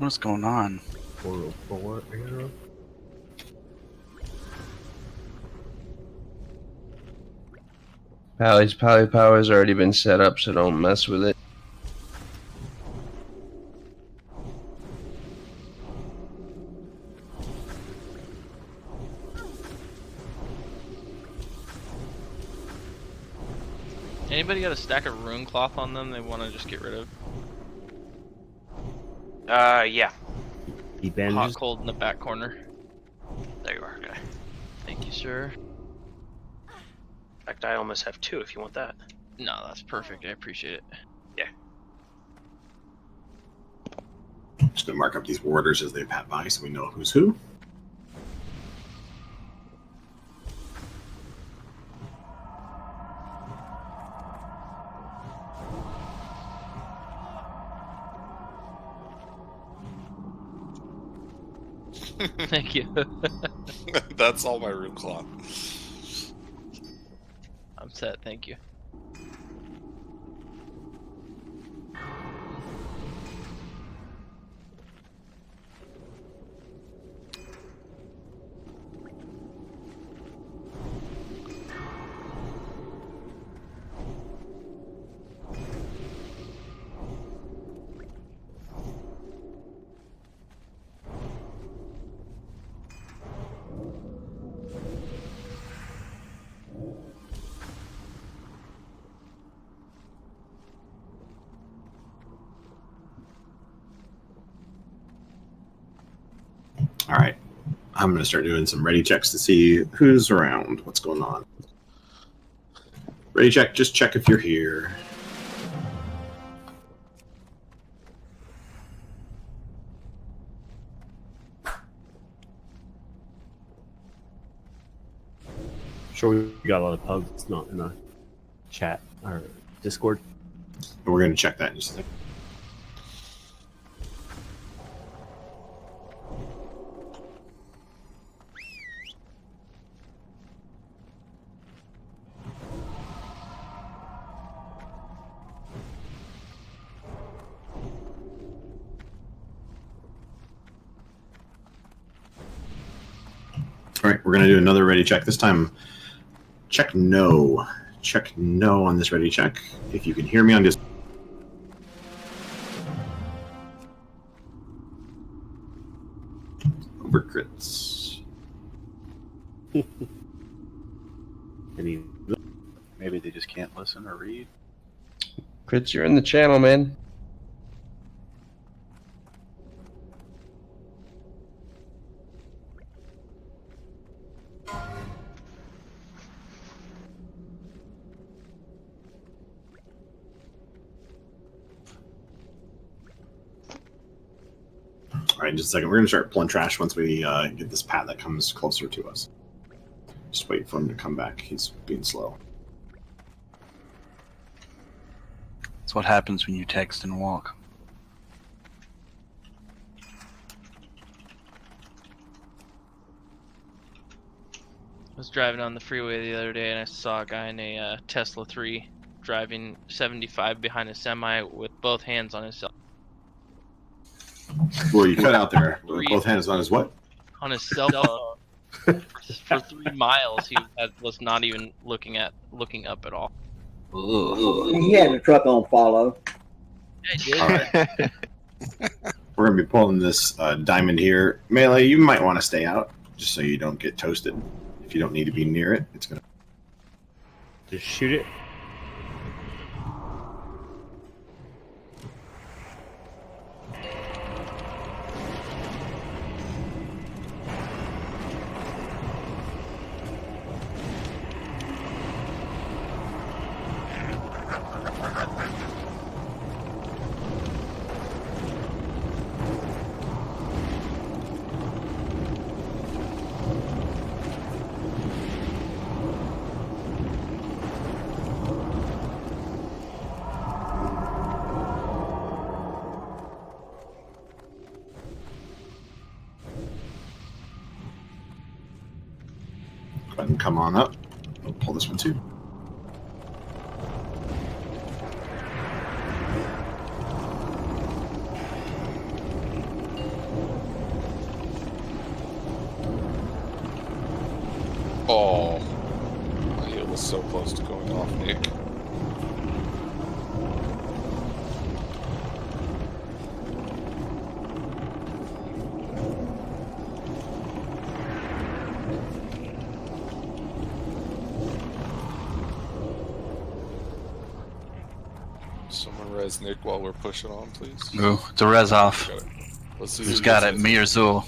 What's going on? 404 arrow. Pally's Pally Power's already been set up, so don't mess with it. Anybody got a stack of rune cloth on them they want to just get rid of? Yeah. Deep Hot bandages. cold in the back corner. There you are, guy. Thank you, sir. In fact, I almost have two if you want that. No, that's perfect. I appreciate it. Just gonna mark up these warders as they pat by so we know who's who. Thank you. That's all my rune cloth. I'm set. Thank you. All right. I'm going to start doing some ready checks to see who's around, what's going on. Ready check, just check if you're here. Sure, we got a lot of pugs. It's not in the chat or Discord. We're going to check that in just a second. All right, we're going to do another ready check. This time, check no. Check no on this ready check. If you can hear me on Discord. Over crits. Any Maybe they just can't listen or read. Crits, you're in the channel, man. All right, in just a second. We're going to start pulling trash once we get this pat that comes closer to us. Just wait for him to come back. He's being slow. That's what happens when you text and walk. I was driving on the freeway the other day and I saw a guy in a Tesla 3 driving 75 behind a semi with both hands on his cell. Well, you cut out there. Both hands on his what? On his cell phone for 3 miles. He was not even looking up at all. He had the truck on follow. Yeah, he did. All right. We're going to be pulling this diamond here. Melee, you might want to stay out just so you don't get toasted. If you don't need to be near it, it's going to... just shoot it. Go ahead and come on up. We'll pull this one too. was so close to going off, Nick. Someone res Nick while we're pushing on, please. Ooh, it's a res off. Got it. Let's see Who's who got gets it? Me or Zool?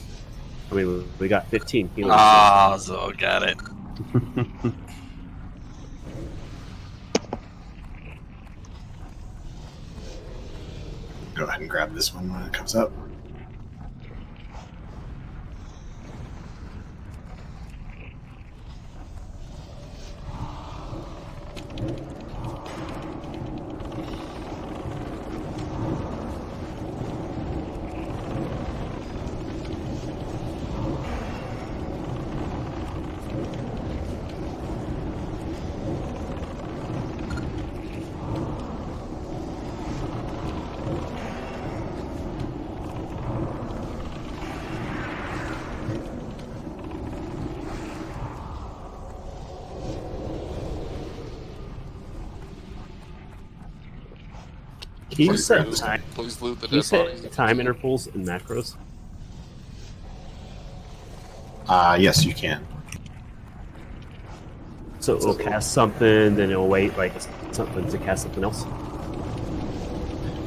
I mean, we got 15 healers. Ah, Zool got it. Go ahead and grab this one when it comes up. Can you Please set loot- time? Please loot the Can you dead bodies. set time intervals and macros? Yes, you can. So it'll cast something, then it'll wait like something to cast something else.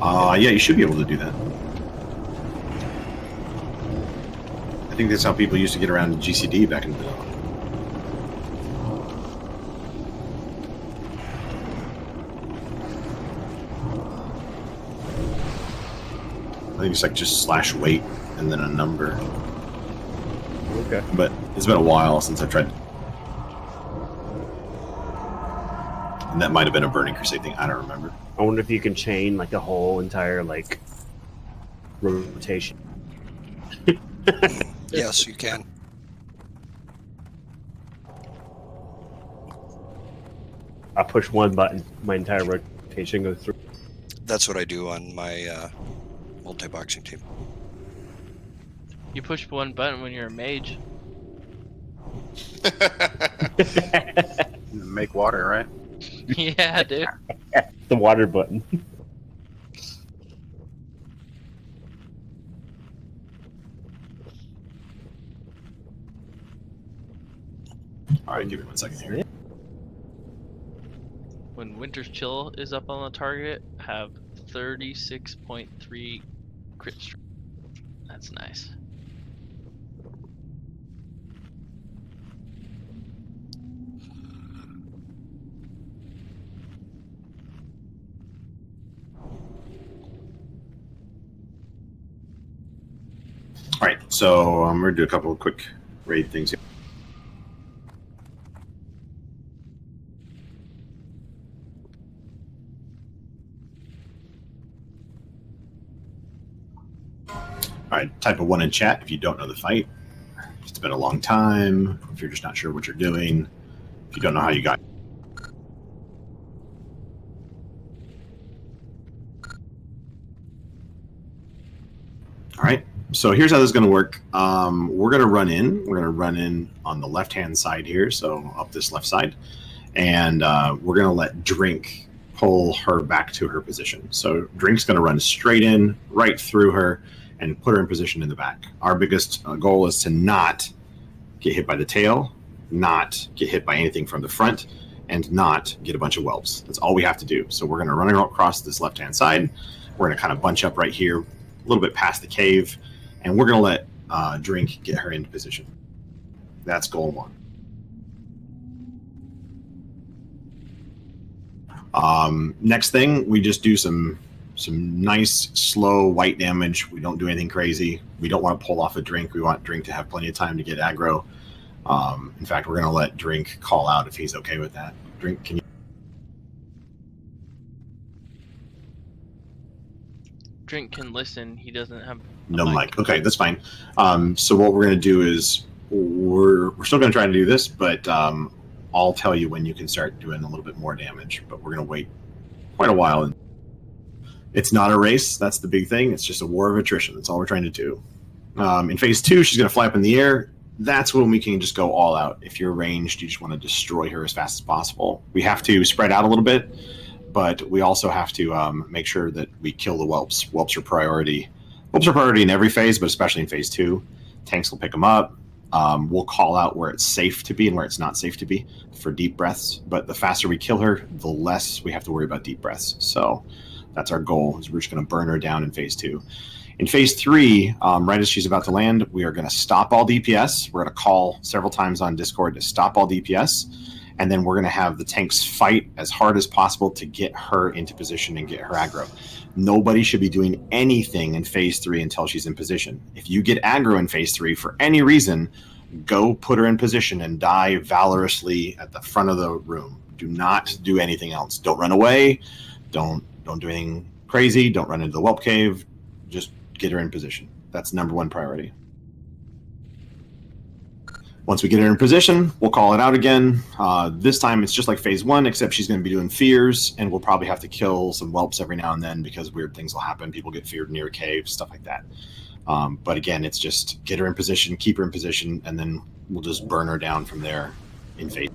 Yeah, you should be able to do that. I think that's how people used to get around GCD back in the day. I think it's like just slash weight and then a number. Okay. But it's been a while since I've tried. And that might have been a Burning Crusade thing. I don't remember. I wonder if you can chain like a whole entire like rotation. Yes, you can. I push one button, my entire rotation goes through. That's what I do on my multi-boxing team. You push one button when you're a mage. Make water, right? Yeah, dude. The water button. All right, give me 1 second here. When Winter's Chill is up on the target, have 36.3 crit strength. That's nice. All right, so we're gonna do a couple of quick raid things here. All right, type a 1 in chat if you don't know the fight. If it's been a long time, if you're just not sure what you're doing, if you don't know how you got. All right, so here's how this is going to work. We're going to run in. We're going to run in on the left-hand side here, so up this left side. And we're going to let Drink pull her back to her position. So Drink's going to run straight in, right through her, and put her in position in the back. Our biggest goal is to not get hit by the tail, not get hit by anything from the front, and not get a bunch of whelps. That's all we have to do. So we're going to run across this left-hand side. We're going to kind of bunch up right here, a little bit past the cave, and we're going to let Drink get her into position. That's goal 1. Next thing, we just do some nice, slow white damage. We don't do anything crazy. We don't want to pull off a Drink. We want Drink to have plenty of time to get aggro. In fact, we're going to let Drink call out if he's okay with that. Drink, can you? Drink can listen. He doesn't have No mic. Okay, that's fine. So what we're going to do is we're still going to try to do this, but I'll tell you when you can start doing a little bit more damage. But we're going to wait quite a while. It's not a race. That's the big thing. It's just a war of attrition. That's all we're trying to do. In phase 2, she's going to fly up in the air. that's when we can just go all out. If you're ranged, you just want to destroy her as fast as possible. We have to spread out a little bit, but we also have to make sure that we kill the whelps. Whelps are priority. Whelps are priority in every phase, but especially in phase 2. Tanks will pick them up. We'll call out where it's safe to be and where it's not safe to be for deep breaths. But the faster we kill her, the less we have to worry about deep breaths. So that's our goal, is we're just going to burn her down in phase 2. In phase 3, right as she's about to land, we are going to stop all DPS. We're going to call several times on Discord to stop all DPS. And then we're going to have the tanks fight as hard as possible to get her into position and get her aggro. Nobody should be doing anything in phase 3 until she's in position. If you get aggro in phase 3 for any reason, go put her in position and die valorously at the front of the room. Do not do anything else. Don't run away. Don't do anything crazy. Don't run into the whelp cave. Just get her in position. That's number 1 priority. Once we get her in position, we'll call it out again. This time it's just like phase 1, except she's going to be doing fears, and we'll probably have to kill some whelps every now and then because weird things will happen. People get feared near a cave, stuff like that. But again, it's just get her in position, keep her in position, and then we'll just burn her down from there in phase.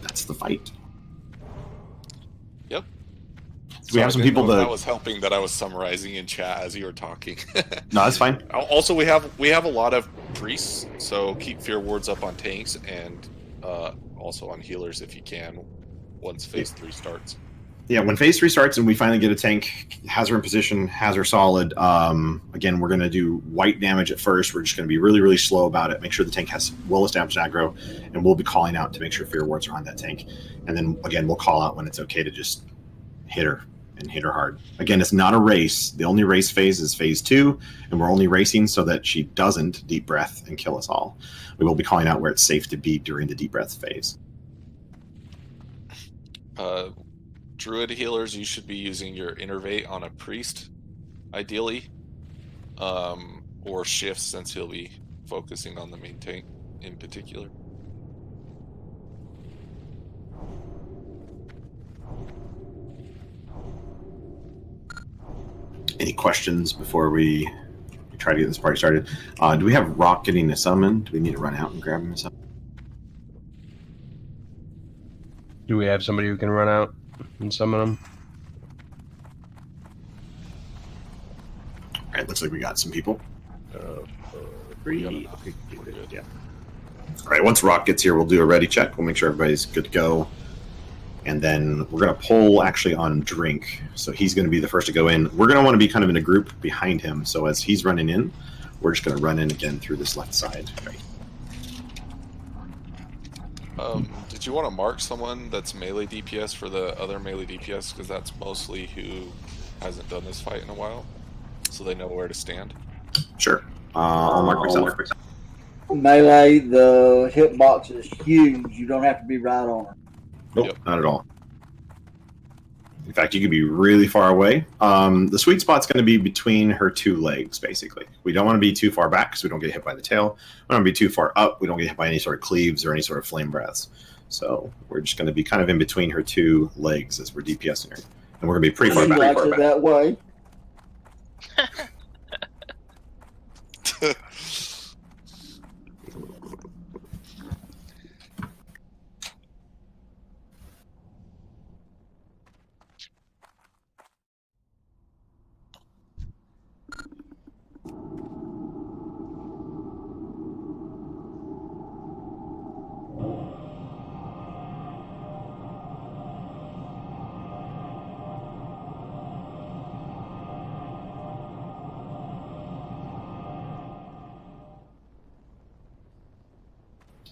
That's the fight. Yep. Do we have some people that was helping that I was summarizing in chat as you were talking. No, that's fine. Also, we have a lot of priests, so keep fear wards up on tanks and also on healers if you can. Once phase 3 starts. Yeah, when phase 3 starts and we finally get a tank, has her in position, has her solid. Again, we're going to do white damage at first. We're just going to be really, really slow about it. Make sure the tank has well-established aggro, and we'll be calling out to make sure fear wards are on that tank. And then again, we'll call out when it's okay to just hit her. And hit her hard. Again, it's not a race. The only race phase is phase 2, and we're only racing so that she doesn't deep breath and kill us all. We will be calling out where it's safe to be during the deep breath phase. Druid healers, you should be using your innervate on a priest, ideally, or shifts since he'll be focusing on the main tank in particular. Any questions before we try to get this party started? Do we have Rock getting a summon? Do we need to run out and grab him a summon? Do we have somebody who can run out and summon them? All right, looks like we got some people. Free. Yeah. All right, once Rock gets here, we'll do a ready check. We'll make sure everybody's good to go. And then we're going to pull actually on Drink. So he's going to be the first to go in. We're going to want to be kind of in a group behind him. So as he's running in, we're just going to run in again through this left side. Right. Did you want to mark someone that's melee DPS for the other melee DPS? Because that's mostly who hasn't done this fight in a while. So they know where to stand. Sure. I'll mark myself. Melee, the hitbox is huge. You don't have to be right on her. Nope, Yep. Not at all. In fact, you could be really far away. The sweet spot's going to be between her 2 legs, basically. We don't want to be too far back because we don't get hit by the tail. We don't want to be too far up. We don't get hit by any sort of cleaves or any sort of flame breaths. So we're just going to be kind of in between her 2 legs as we're DPSing her. And we're going to be pretty far She back. likes it that way.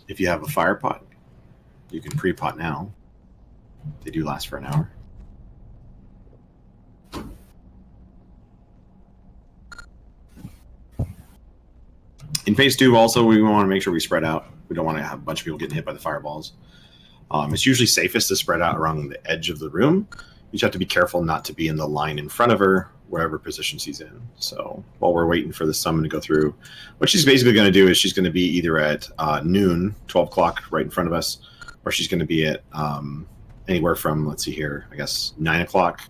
If you have a fire pot, you can pre-pot now. They do last for an hour. In phase 2, also, we want to make sure we spread out. We don't want to have a bunch of people getting hit by the fireballs. It's usually safest to spread out around the edge of the room. You just have to be careful not to be in the line in front of her, wherever position she's in. So while we're waiting for the summon to go through, what she's basically going to do is she's going to be either at noon, 12 o'clock, right in front of us, or she's going to be at anywhere from, let's see here, I guess 9 o'clock,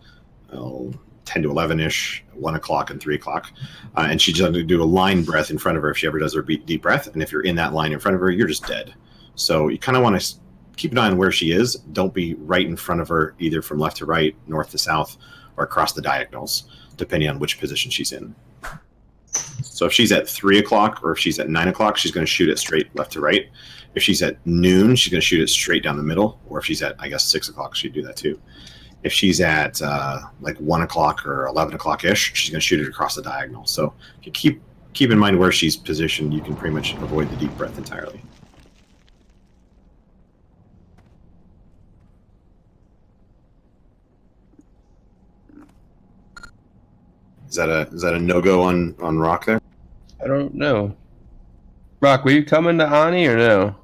10 to 11 ish, 1 o'clock, and 3 o'clock. And she's going to do a line breath in front of her if she ever does her deep breath. And if you're in that line in front of her, you're just dead. So you kind of want to keep an eye on where she is. Don't be right in front of her, either from left to right, north to south, or across the diagonals, depending on which position she's in. So if she's at 3 o'clock or if she's at 9 o'clock, she's going to shoot it straight left to right. If she's at noon, she's going to shoot it straight down the middle. Or if she's at, I guess, 6 o'clock, she'd do that too. If she's at like 1 o'clock or 11 o'clock ish, she's going to shoot it across the diagonal. So if you keep in mind where she's positioned, you can pretty much avoid the deep breath entirely. Is that a no-go on Rock there? I don't know. Rock, were you coming to Ani or no?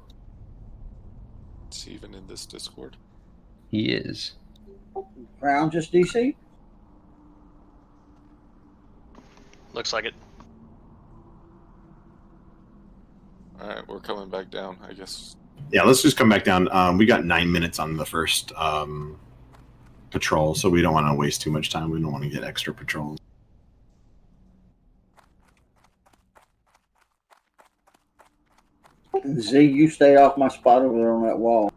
It's even in this Discord. He is. Crown just DC? Looks like it. Alright, we're coming back down, I guess. Yeah, let's just come back down. We got 9 minutes on the first patrol, so we don't want to waste too much time. We don't want to get extra patrols. Z, you stay off my spot over there on that wall.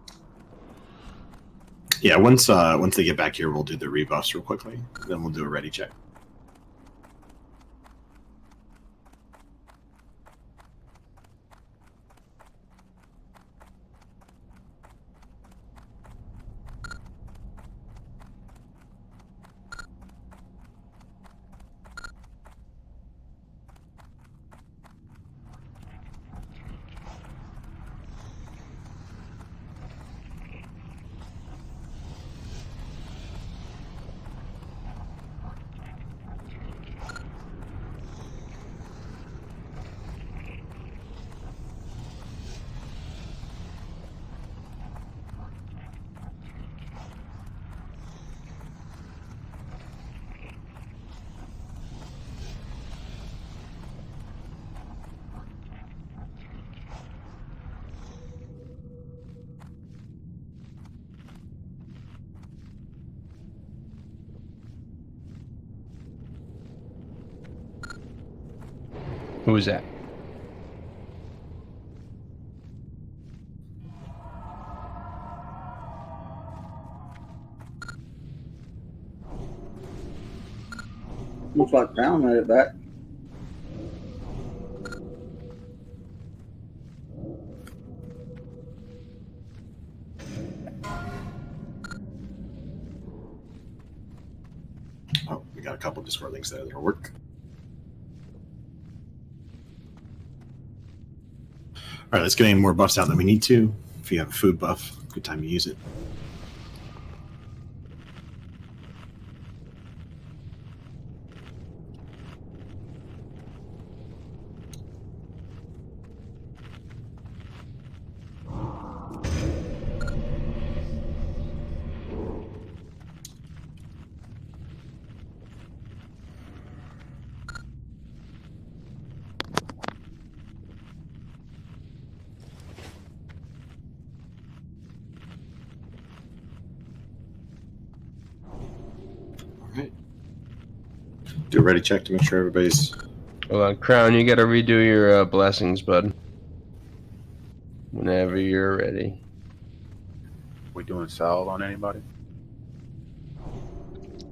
Yeah, once they get back here, we'll do the rebuffs real quickly. Then we'll do a ready check. Who was that? Looks like Crown made it back. Oh, we got a couple Discord links there that'll work. All right, let's get any more buffs out than we need to. If you have a food buff, good time to use it. Do a ready check to make sure everybody's... Hold on, Crown, you gotta redo your blessings, bud. Whenever you're ready. We doing salve on anybody?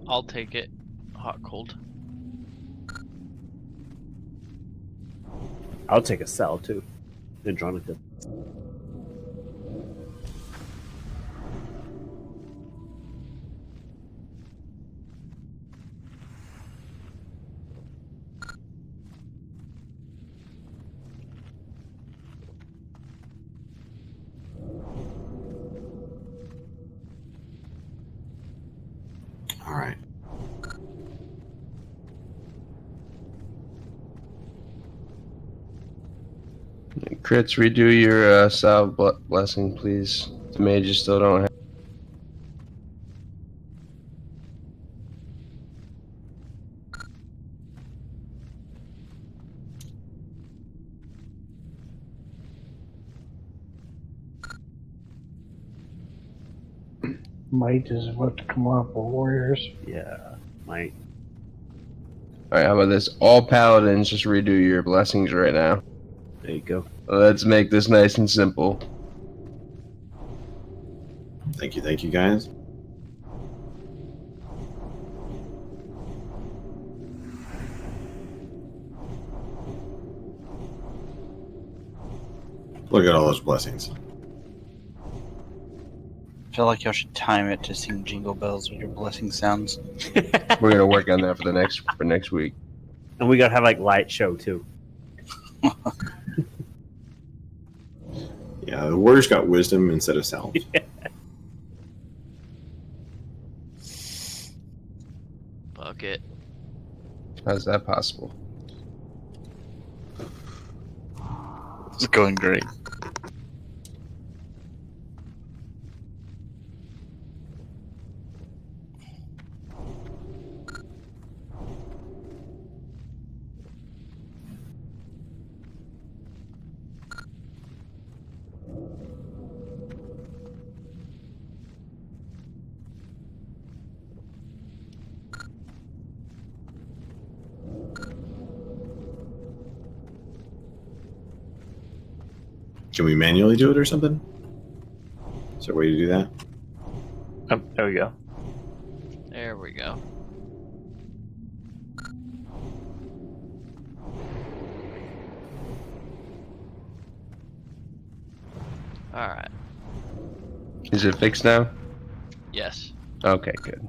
I'll take it. Hot, cold. I'll take a cell too. Andronica. All right. Crits, redo your salve blessing, please. The mages still don't have. Might is about to come off of warriors. Yeah, might. Alright, how about this? All paladins just redo your blessings right now. There you go. Let's make this nice and simple. Thank you, guys. Look at all those blessings. I feel like y'all should time it to sing jingle bells with your blessing sounds. We're gonna work on that for next week. And we gotta have like light show too. Yeah, the warriors got wisdom instead of salve. Bucket. How's that possible? It's going great. Can we manually do it or something? Is there a way to do that? There we go. There we go. Alright. Is it fixed now? Yes. Okay, good.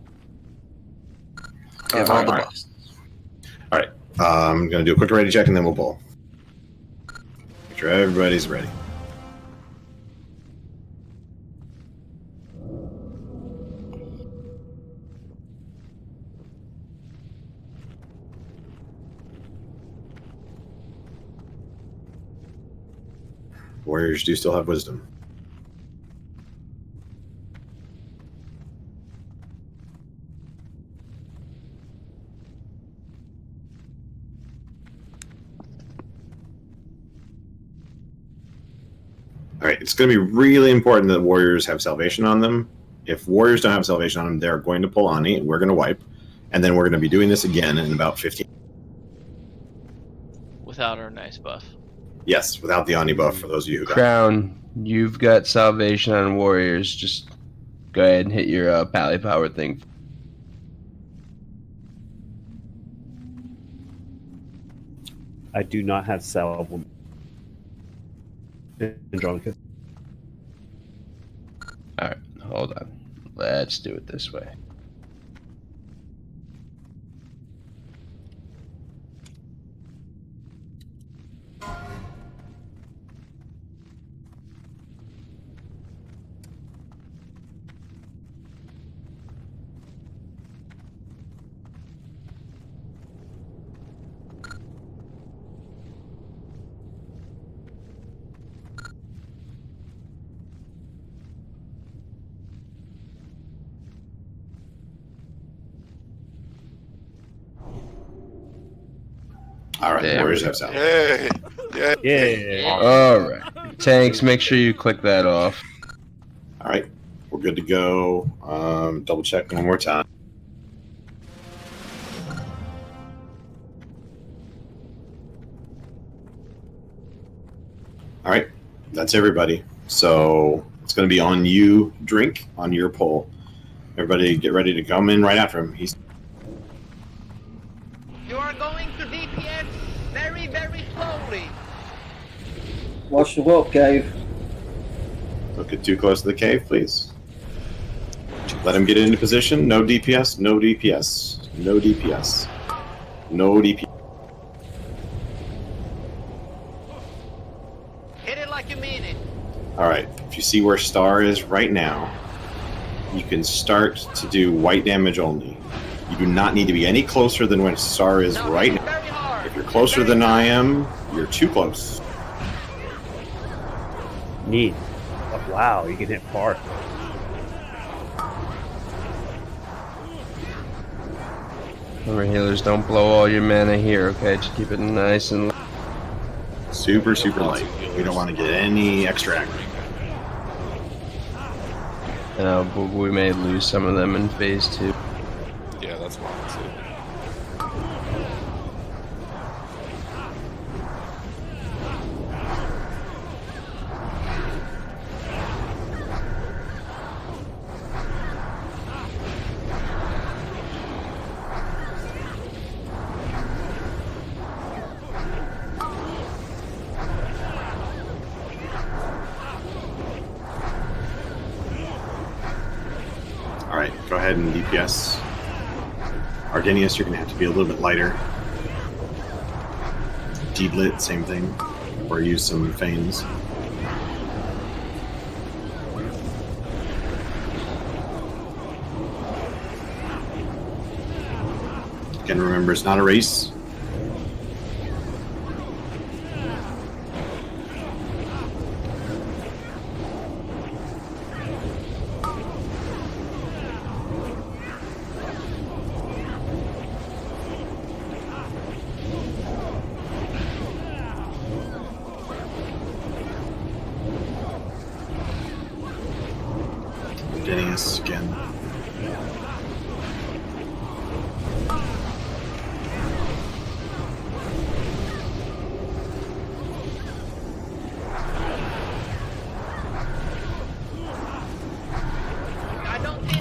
Give all the buffs. I'm going to do a quick ready check and then we'll pull. Make sure everybody's ready. Warriors do still have wisdom. All right, it's going to be really important that warriors have salvation on them. If warriors don't have salvation on them, they're going to pull Ani. We're going to wipe, and then we're going to be doing this again in about 15. Without our nice buff. Yes, without the Ani buff for those of you who got it. Crown, you've got salvation on warriors. Just go ahead and hit your pally power thing. I do not have salve. Andronicus. Alright, hold on. Let's do it this way. All right, There warriors we have salvation. Yay! Yay! Yeah. Alright. Tanks, make sure you click that off. All right, we're good to go. Double check one more time. All right, that's everybody. So it's going to be on you, Drink, on your pull. Everybody get ready to come in right after him. He's You are going to DPS very, very slowly. Watch the whelp cave. Don't get too close to the cave, please. Let him get into position. No DPS, no DPS, no DPS, no DPS. Hit it like you mean it. All right, if you see where Star is right now, you can start to do white damage only. You do not need to be any closer than when Star is Now right hit it now. very hard. If you're closer than I am, you're too close. Neat. Oh, wow, you can hit far. Remember, healers, don't blow all your mana here, okay? Just keep it nice and... Super, super light. We don't want to get any extra aggro. We may lose some of them in phase 2. Yeah, that's fine too. Go ahead and DPS. Ardenius, you're going to have to be a little bit lighter. Deedlit, same thing. Or use some feigns. Again, remember, it's not a race. Ardenius again.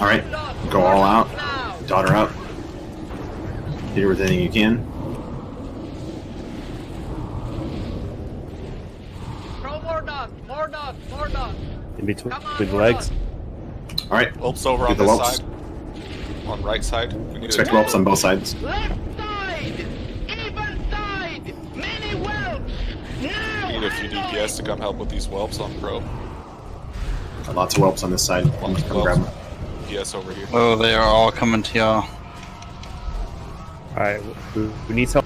All right, go all out. Dot her up. Hit her with anything you can. Throw more dots, more dots, more dots. In between Come on, with more legs. dots. All right, Whelps over Do on the this whelps. side. On right side. We need expect a whelps on both sides. Left side, even side, many whelps. Now. need a few DPS to come help with these whelps on pro. Lots of whelps on this side. Lots of Come grab them. whelps. DPS over here. Oh, they are all coming to y'all. Alright, we need help.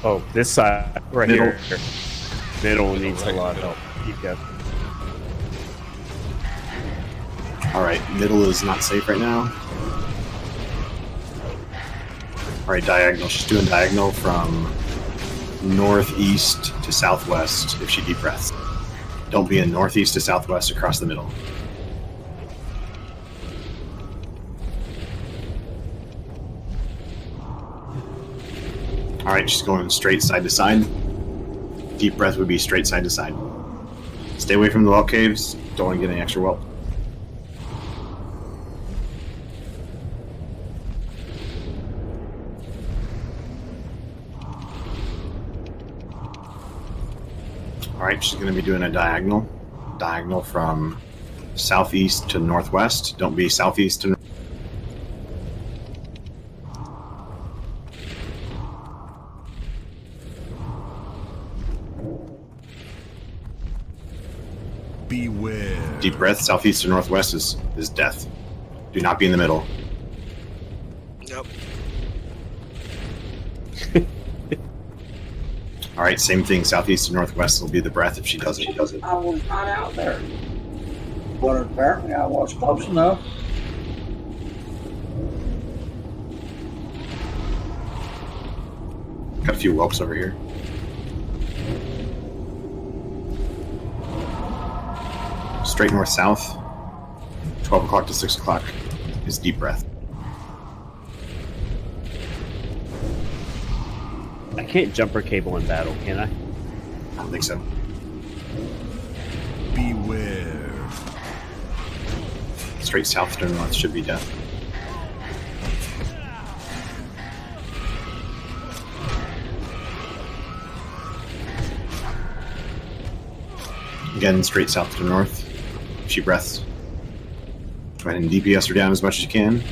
Oh, this side, right Middle. here. Middle needs right, a lot of middle. help. DPS. All right, middle is not safe right now. All right, diagonal. She's doing diagonal from northeast to southwest if she deep breaths. Don't be in northeast to southwest across the middle. All right, she's going straight side to side. Deep breath would be straight side to side. Stay away from the whelp caves. Don't want to get any extra whelp. All right, she's going to be doing a diagonal. Diagonal from southeast to northwest. Don't be southeast to Beware. deep breath. Southeast to northwest is death. Do not be in the middle. Yep. All right, same thing. Southeast to northwest will be the breath if she does it. I was not out there. But apparently I was close enough. Got a few whelps over here. Straight north south. 12 o'clock to 6 o'clock is deep breath. I can't jumper cable in battle, can I? I don't think so. Beware. Straight south to north should be death. Again, straight south to north. She breaths. Go ahead and DPS her down as much as you can.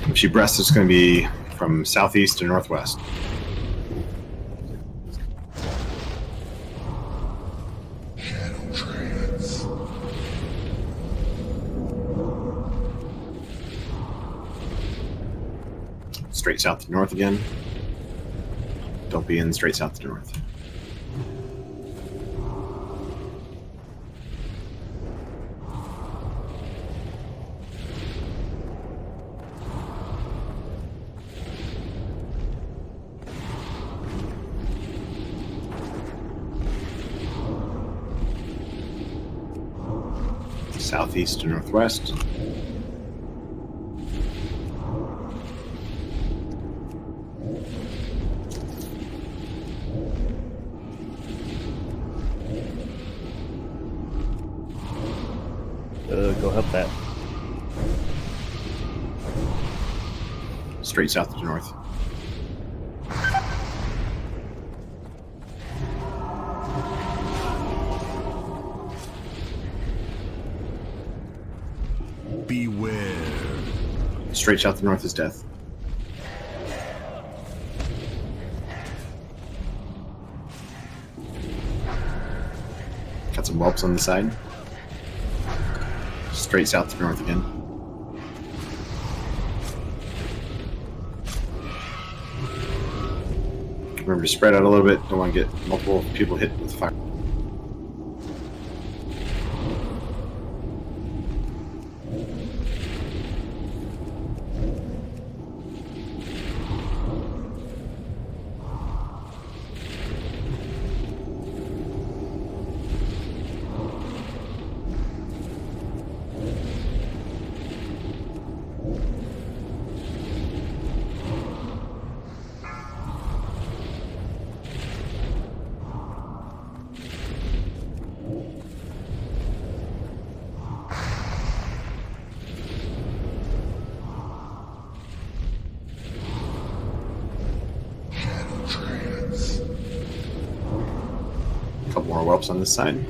If she breaths, it's going to be from southeast to northwest. Shadow trance. Straight south to north again. Don't be in straight south to north. Southeast to northwest. Go help that. Straight south to north. Straight south to north is death. Got some whelps on the side. Straight south to north again. Remember to spread out a little bit. Don't want to get multiple people hit with fire. Couple more whelps on this side.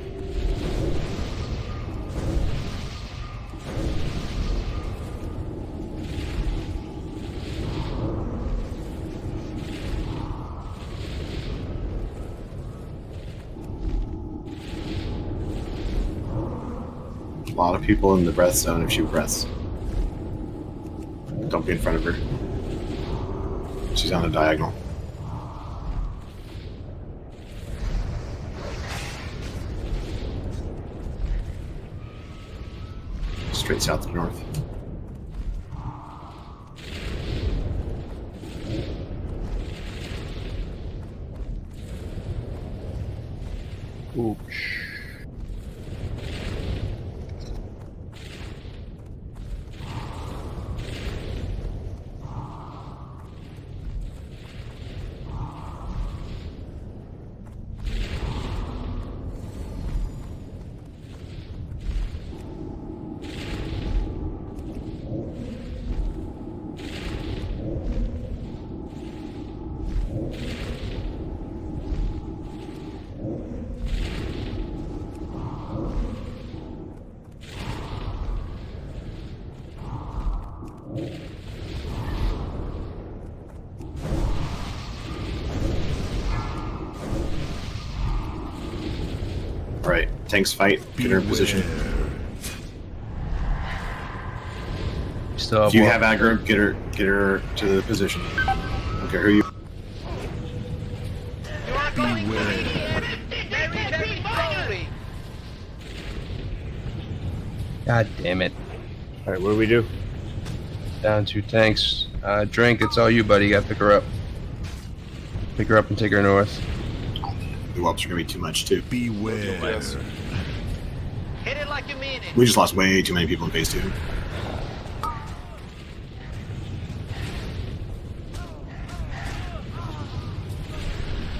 A lot of people in the breath zone if she breaths. Don't be in front of her. She's on a diagonal. Straight south to north. Oops. Alright, tanks fight. Get her in position. Still have If you one. have aggro, get her to the position. Okay, who you? You are going to be very, very slowly. God damn it. Alright, what do we do? Down 2 tanks. Drink, it's all you, buddy. You gotta pick her up. Pick her up and take her north. The whelps are gonna be too much too. Beware. Yes. Hit it like you mean it. We just lost way too many people in phase 2.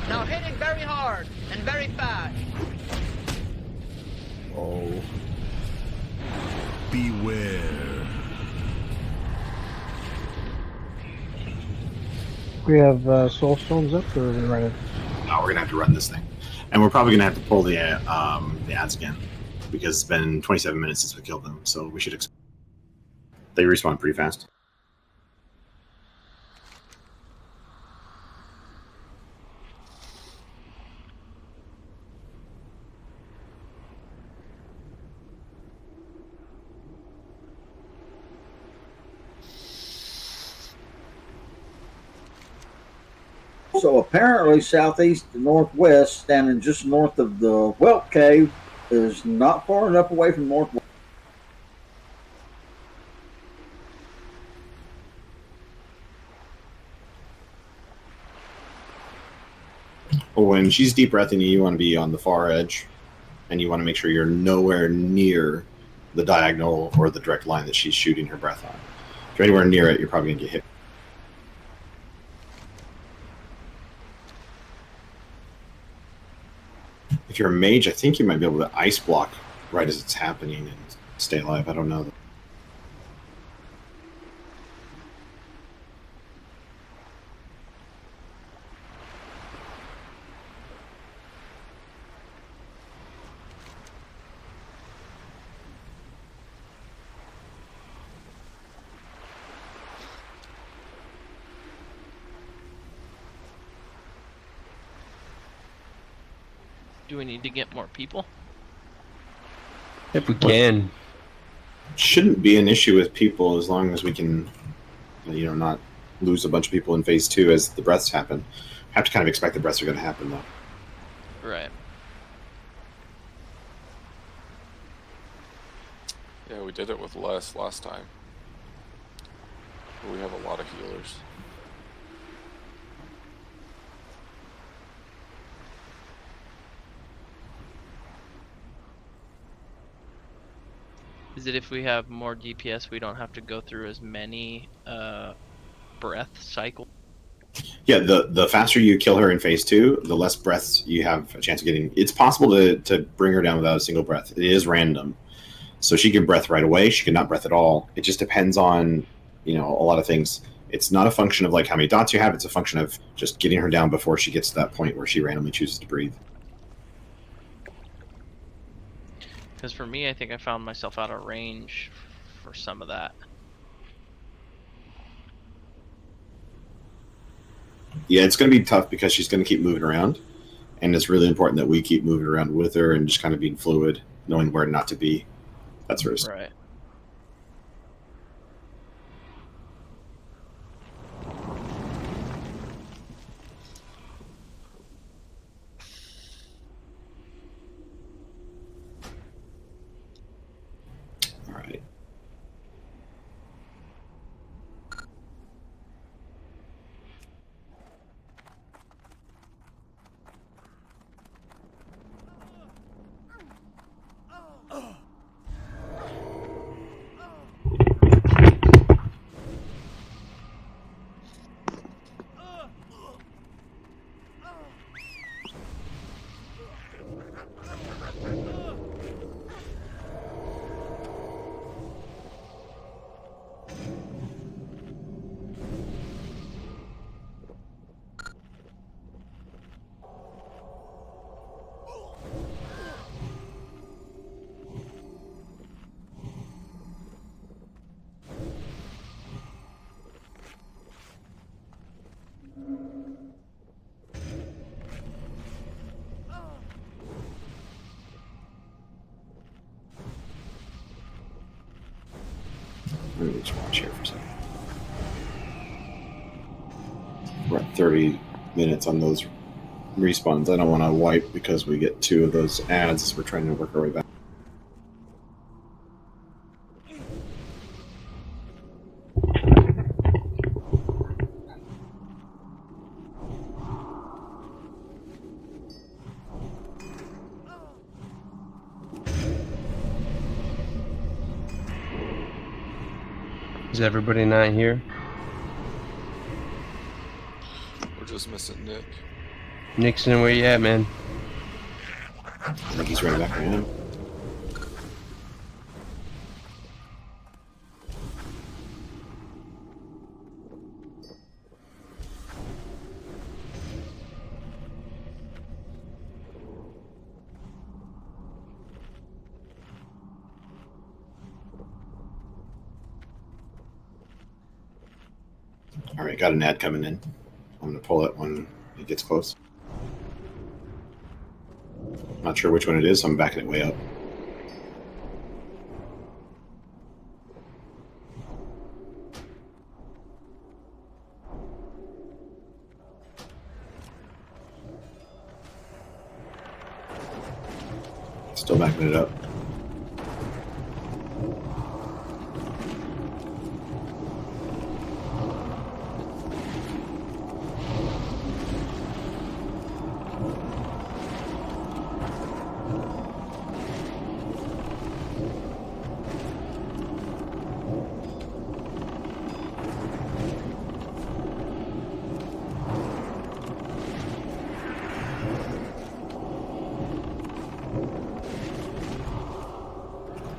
Now hit it very hard and very fast. Oh. Beware. We have soul stones up, or are we running? No, we're gonna have to run this thing, and we're probably gonna have to pull the ads again because it's been 27 minutes since we killed them. So we should. They respawn pretty fast. So apparently southeast to northwest, standing just north of the Whelp Cave, is not far enough away from northwest. When she's deep breathing you want to be on the far edge, and you want to make sure you're nowhere near the diagonal or the direct line that she's shooting her breath on. If you're anywhere near it, you're probably gonna get hit. If you're a mage, I think you might be able to ice block right as it's happening and stay alive. I don't know. Do we need to get more people? If we can. Shouldn't be an issue with people as long as we can, not lose a bunch of people in phase 2 as the breaths happen. Have to kind of expect the breaths are going to happen though. Right. Yeah, we did it with less last time. But we have a lot of healers. Is it if we have more DPS, we don't have to go through as many breath cycles? Yeah, the faster you kill her in phase 2, the less breaths you have a chance of getting. It's possible to bring her down without a single breath. It is random. So she can breath right away, she can not breath at all. It just depends on, a lot of things. It's not a function of like how many dots you have, it's a function of just getting her down before she gets to that point where she randomly chooses to breathe. Because for me, I think I found myself out of range for some of that. Yeah, it's going to be tough because she's going to keep moving around. And it's really important that we keep moving around with her and just kind of being fluid, knowing where not to be. That's sort of stuff. Right. All right. Let me just watch here for a second. We're at 30 minutes on those respawns. I don't want to wipe because we get 2 of those ads. We're trying to work our way back. Is everybody not here? We're just missing Nick. Nixon, where you at, man? I think he's right back right now. All right, got an ad coming in. I'm going to pull it when it gets close. Not sure which one it is, so I'm backing it way up. Still backing it up.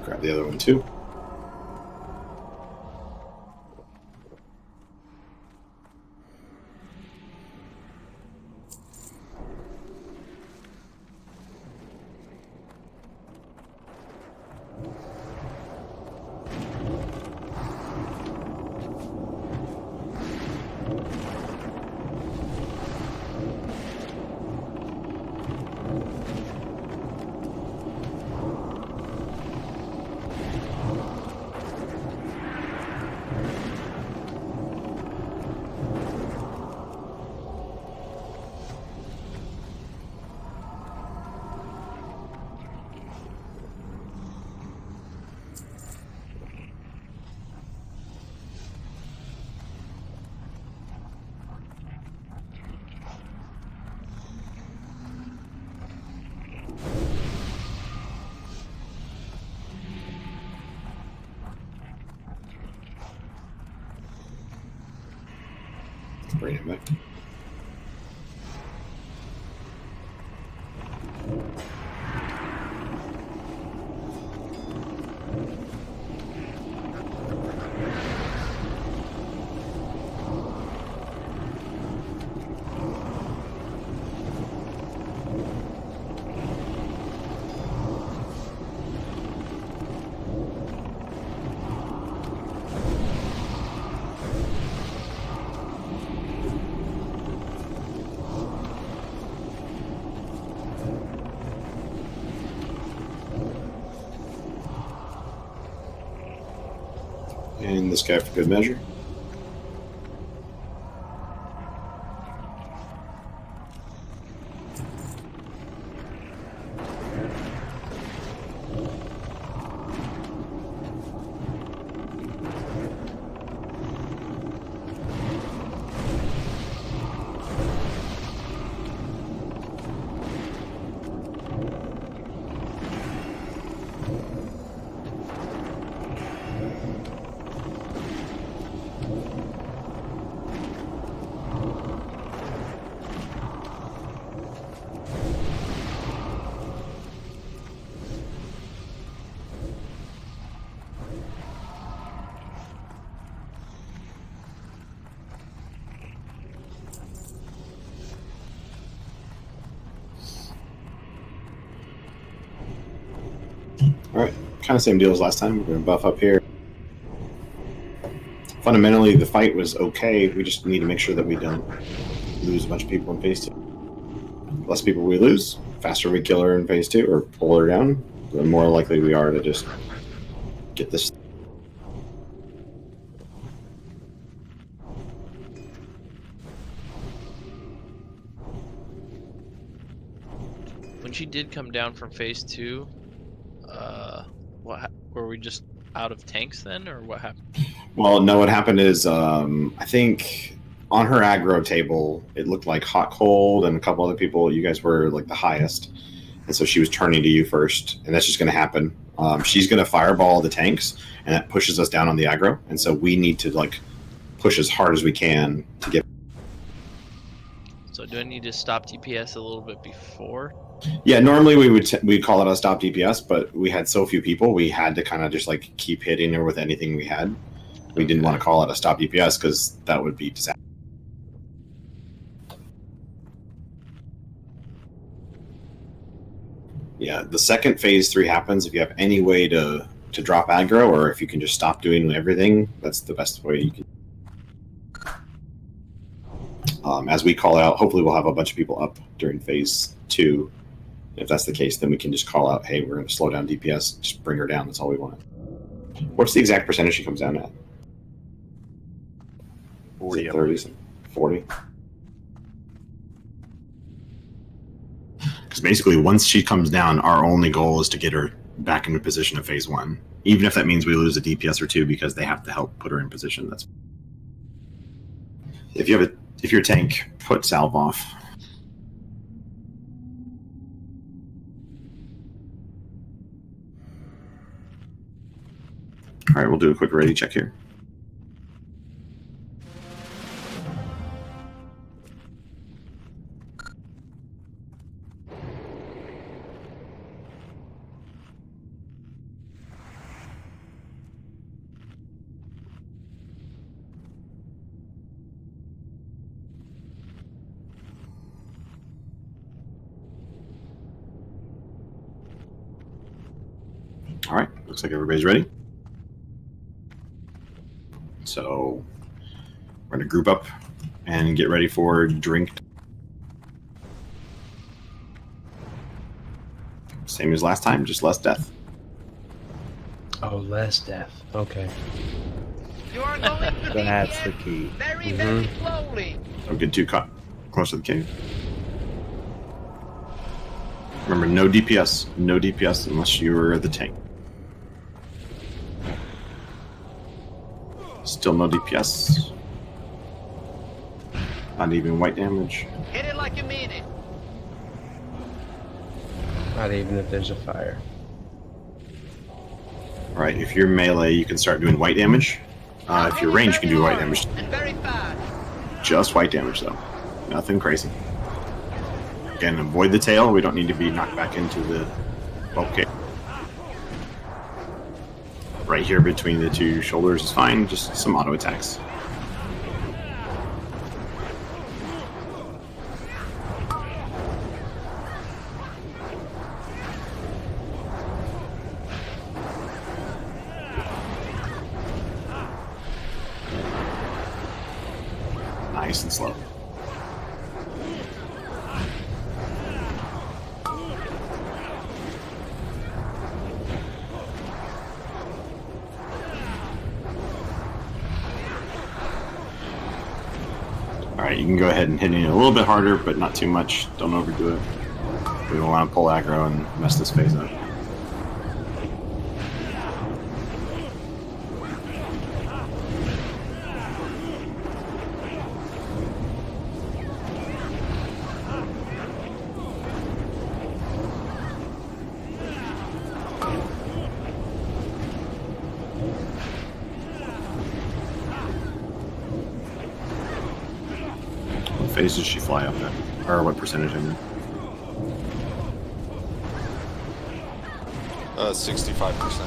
Grab the other one too. Bring him back. And this guy for good measure. Alright, kind of same deal as last time. We're going to buff up here. Fundamentally, the fight was okay. We just need to make sure that we don't lose a bunch of people in phase 2. Less people we lose, faster we kill her in phase 2 or pull her down, the more likely we are to just get this. When she did come down from phase 2, were we just out of tanks then, or what happened? Well, no, what happened is I think on her aggro table, it looked like Hot Cold and a couple other people, you guys were like the highest. And so she was turning to you first, and that's just going to happen. She's going to fireball the tanks, and that pushes us down on the aggro. And so we need to like push as hard as we can to get. So do I need to stop DPS a little bit before? Yeah, normally we'd call it a stop DPS, but we had so few people, we had to kind of just like keep hitting her with anything we had. We didn't want to call it a stop DPS because that would be disaster. Yeah, the second phase 3 happens. If you have any way to drop aggro, or if you can just stop doing everything, that's the best way you can. As we call out, hopefully we'll have a bunch of people up during phase 2. If that's the case, then we can just call out, hey, we're going to slow down DPS, just bring her down. That's all we want. What's the exact percentage she comes down at? 40. 30, 40? Because basically, once she comes down, our only goal is to get her back into position of phase 1. Even if that means we lose a DPS or 2 because they have to help put her in position. That's if your tank, put salve off. All right, we'll do a quick ready check here. All right, looks like everybody's ready. So we're going to group up and get ready for drink. Same as last time, just less death. Oh, less death. Okay. You are going to That's DPS the key. very, very slowly. Don't get too close to the cave. Remember, no DPS. No DPS unless you're the tank. Still no DPS. Not even white damage. Hit it like you mean it. Not even if there's a fire. Alright, if you're melee, you can start doing white damage. If you're ranged, you can do white damage. And very fast. Just white damage though. Nothing crazy. Again, avoid the tail. We don't need to be knocked back into the bulk cave. Right here between the two shoulders is fine. Just some auto attacks. Nice and slow. Alright, you can go ahead and hit it a little bit harder, but not too much. Don't overdo it. We don't want to pull aggro and mess this phase up. What phase does she fly up at? Or what percentage, I mean? 65%.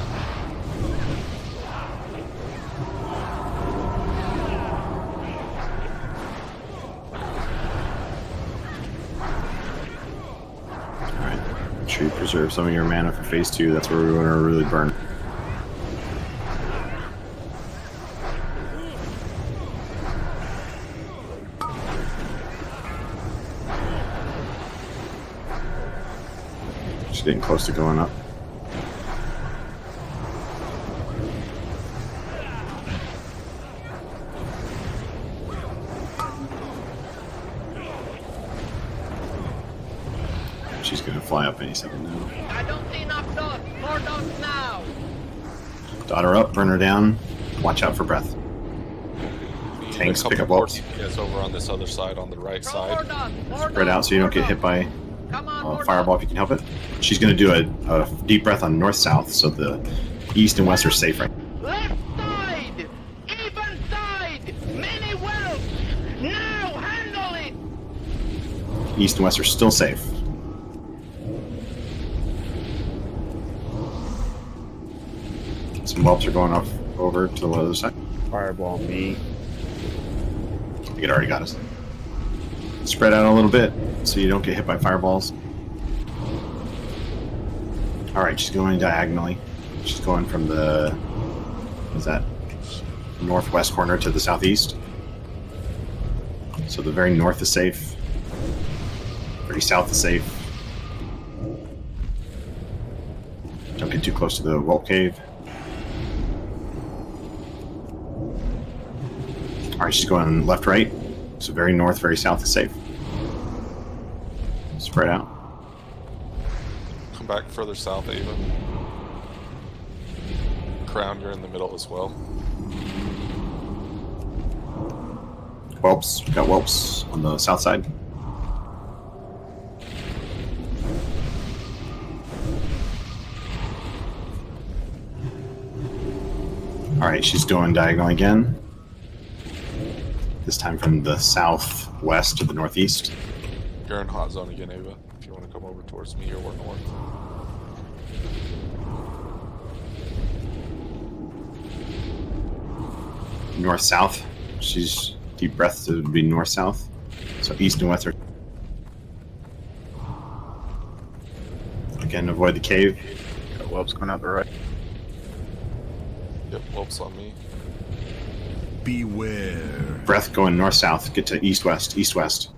Alright. Make sure you preserve some of your mana for phase 2. That's where we want to really burn. She's getting close to going up. She's gonna fly up any second now. I don't see enough dots. More dots now. Dot her up, burn her down. Watch out for breath. Need Tanks, a pick up couple more whelps. DPS over on this other side, on the right Throw more side. dots. More Spread out dots, so you don't more get hit dots. by Come on, more fireball if you can help it. She's gonna do a deep breath on north-south, so the east and west are safe right now. Left side! Even side! Many wells! Now handle it! East and west are still safe. Some whelps are going off over to the other side. Fireball me. I think it already got us. Spread out a little bit so you don't get hit by fireballs. Alright, she's going diagonally. She's going from the... what is that? Northwest corner to the southeast. So the very north is safe. Very south is safe. Don't get too close to the Whelp Cave. Alright, she's going left, right. So very north, very south is safe. Spread out. Come back further south, Ava. Crown, you're in the middle as well. Whelps. We got whelps on the south side. Alright, she's going diagonal again. This time from the southwest to the northeast. You're in hot zone again, Ava. If you want to come over towards me or north. North-south. She's deep breath to be north-south. So east and west are... Again, avoid the cave. Got whelps going out the right. Yep, whelps on me. Beware. Breath going north-south. Get to east-west. East-west.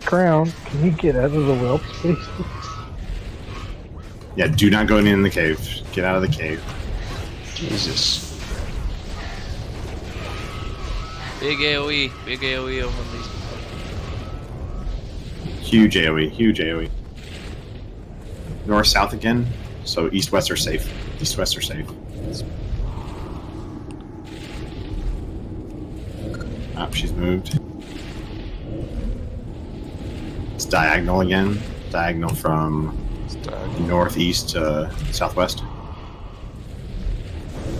Crown, can you get out of the whelps, please? Yeah, do not go in the cave. Get out of the cave. Jesus. Big AoE. Big AoE over these. Huge AoE. Huge AoE. North-south again. So east-west are safe. East-west are safe. Up, she's moved. It's diagonal again. Diagonal from northeast to southwest.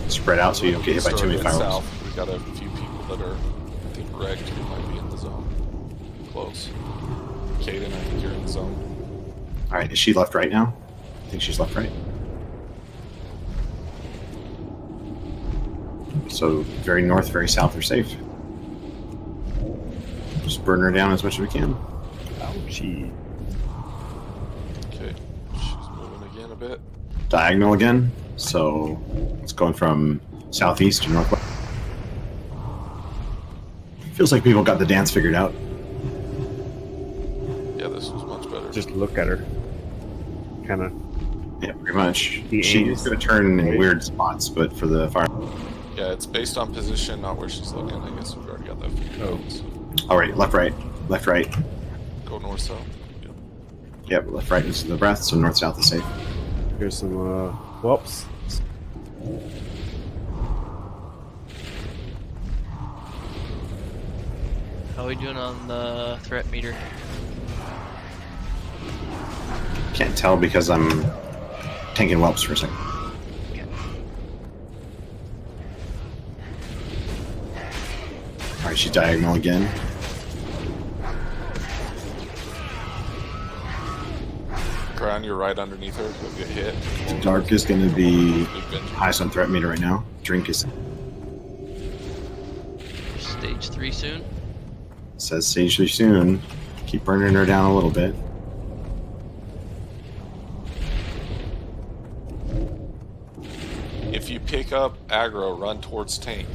Spread out so you don't get hit by too many fireballs. South, we got a few people that are, I think, wrecked who might be in the zone. Close. Caden, I think you're in the zone. Alright, is she left right now? I think she's left right. So very north, very south are safe. Just burn her down as much as we can. Ouchie. Okay, she's moving again a bit. Diagonal again. So it's going from southeast to northwest. Feels like people got the dance figured out. Yeah, this was much better. Just look at her. Kind of. Yeah, pretty much. The She aim is is going to turn in right. weird spots, but for the fire. Yeah, it's based on position, not where she's looking. I guess we've already got that figured out. So All right, left, right, left, right. go north, south. Yep. Yep, left, right is the breath, so north, south is safe. Here's some whelps. How are we doing on the threat meter? Can't tell because I'm tanking whelps for a second. All right, she's diagonal again. Crown, you're right underneath her. You'll get hit. Dark is going to be We've been highest on threat meter right now. Drink is Stage 3 soon? says sagely soon. Keep burning her down a little bit. If you pick up aggro, run towards tank.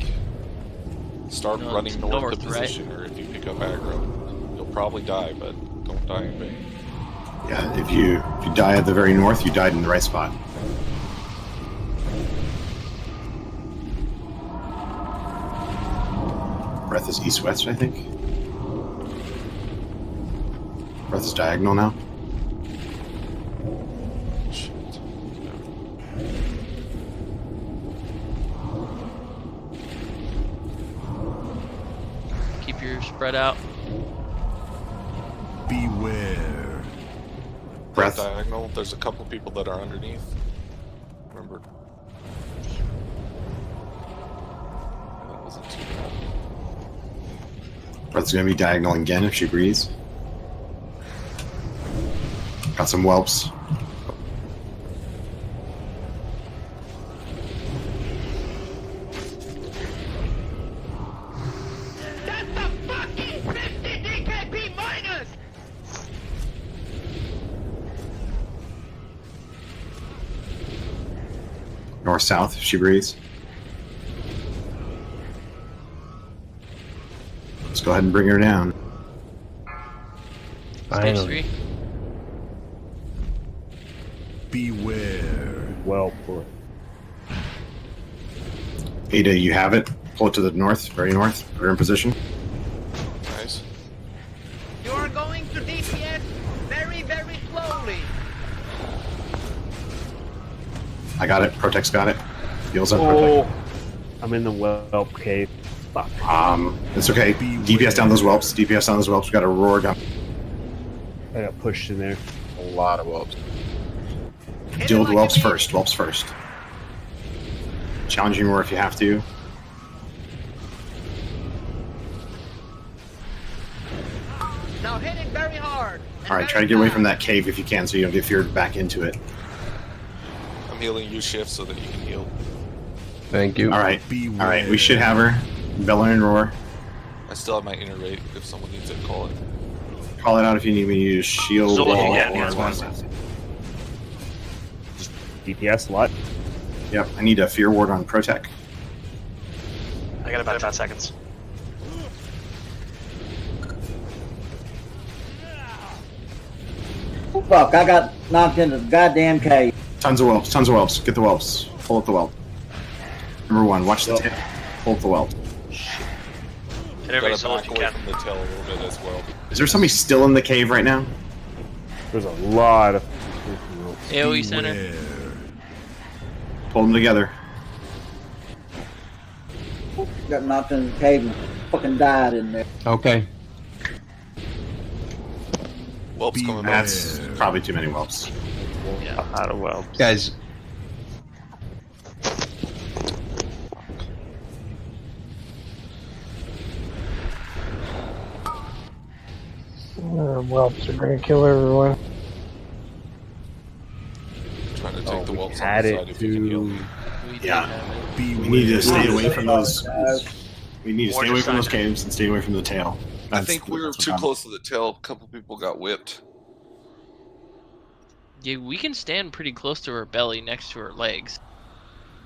Start No, running it's north north, to right? position her if you pick up aggro. You'll probably die, but don't die in vain. Yeah, if you die at the very north, you died in the right spot. Breath is east-west, I think. Breath is diagonal now. Shit. Keep your spread out. Beware. Breath. Diagonal. There's a couple people that are underneath. Remember. That wasn't too bad. Breath's going to be diagonal again if she breathes. Got some whelps. That's a fucking 50 DKP minus! North-south if she breathes. Let's go ahead and bring her down. Stage Finally. 3? Beware. Well, for Ada, you have it. Pull it to the north, very north. Put her in position. Nice. You are going to DPS very, very slowly. I got it. Protec's got it. Heals up Protect. I'm in the whelp cave. Fuck. It's okay. DPS down those whelps. DPS down those whelps. We got a roar down. I got pushed in there. A lot of whelps. Deal with whelps first. Whelps first. Challenging roar if you have to. Now hit it very hard. All right, try to get away from that cave if you can, so you don't get feared back into it. I'm healing you, Shift, so that you can heal. Thank you. All right. All right. We should have her. Bella and roar. I still have my innervate. If someone needs it, call it. Call it out if you need me to use shield. Zula, wall, you or got one. DPS a lot. Yep. I need a fear ward on Protec. I got about 5 seconds. Oh, fuck, I got knocked into the goddamn cave. Tons of whelps. Tons of whelps. Get the whelps. Pull up the whelp. Number one. Watch the tail. Pull up the whelp. Hit every Gotta soul back if you away can. from the tail a little bit as well. Is there somebody still in the cave right now? There's a lot of. AoE center. Beware. Pull them together. Got knocked into the cave and fucking died in there. Okay. Whelps coming back. That's probably too many whelps. Yeah, out of well. Guys, or whelps are gonna kill everyone. Trying to take the whelps on Add the it side if you can heal. We did Yeah. have it. We need to stay away from those. Guys, We need to Or stay away just from those sign it. caves and stay away from the tail. I think we were too close to the tail. A couple people got whipped. Yeah, we can stand pretty close to her belly next to her legs.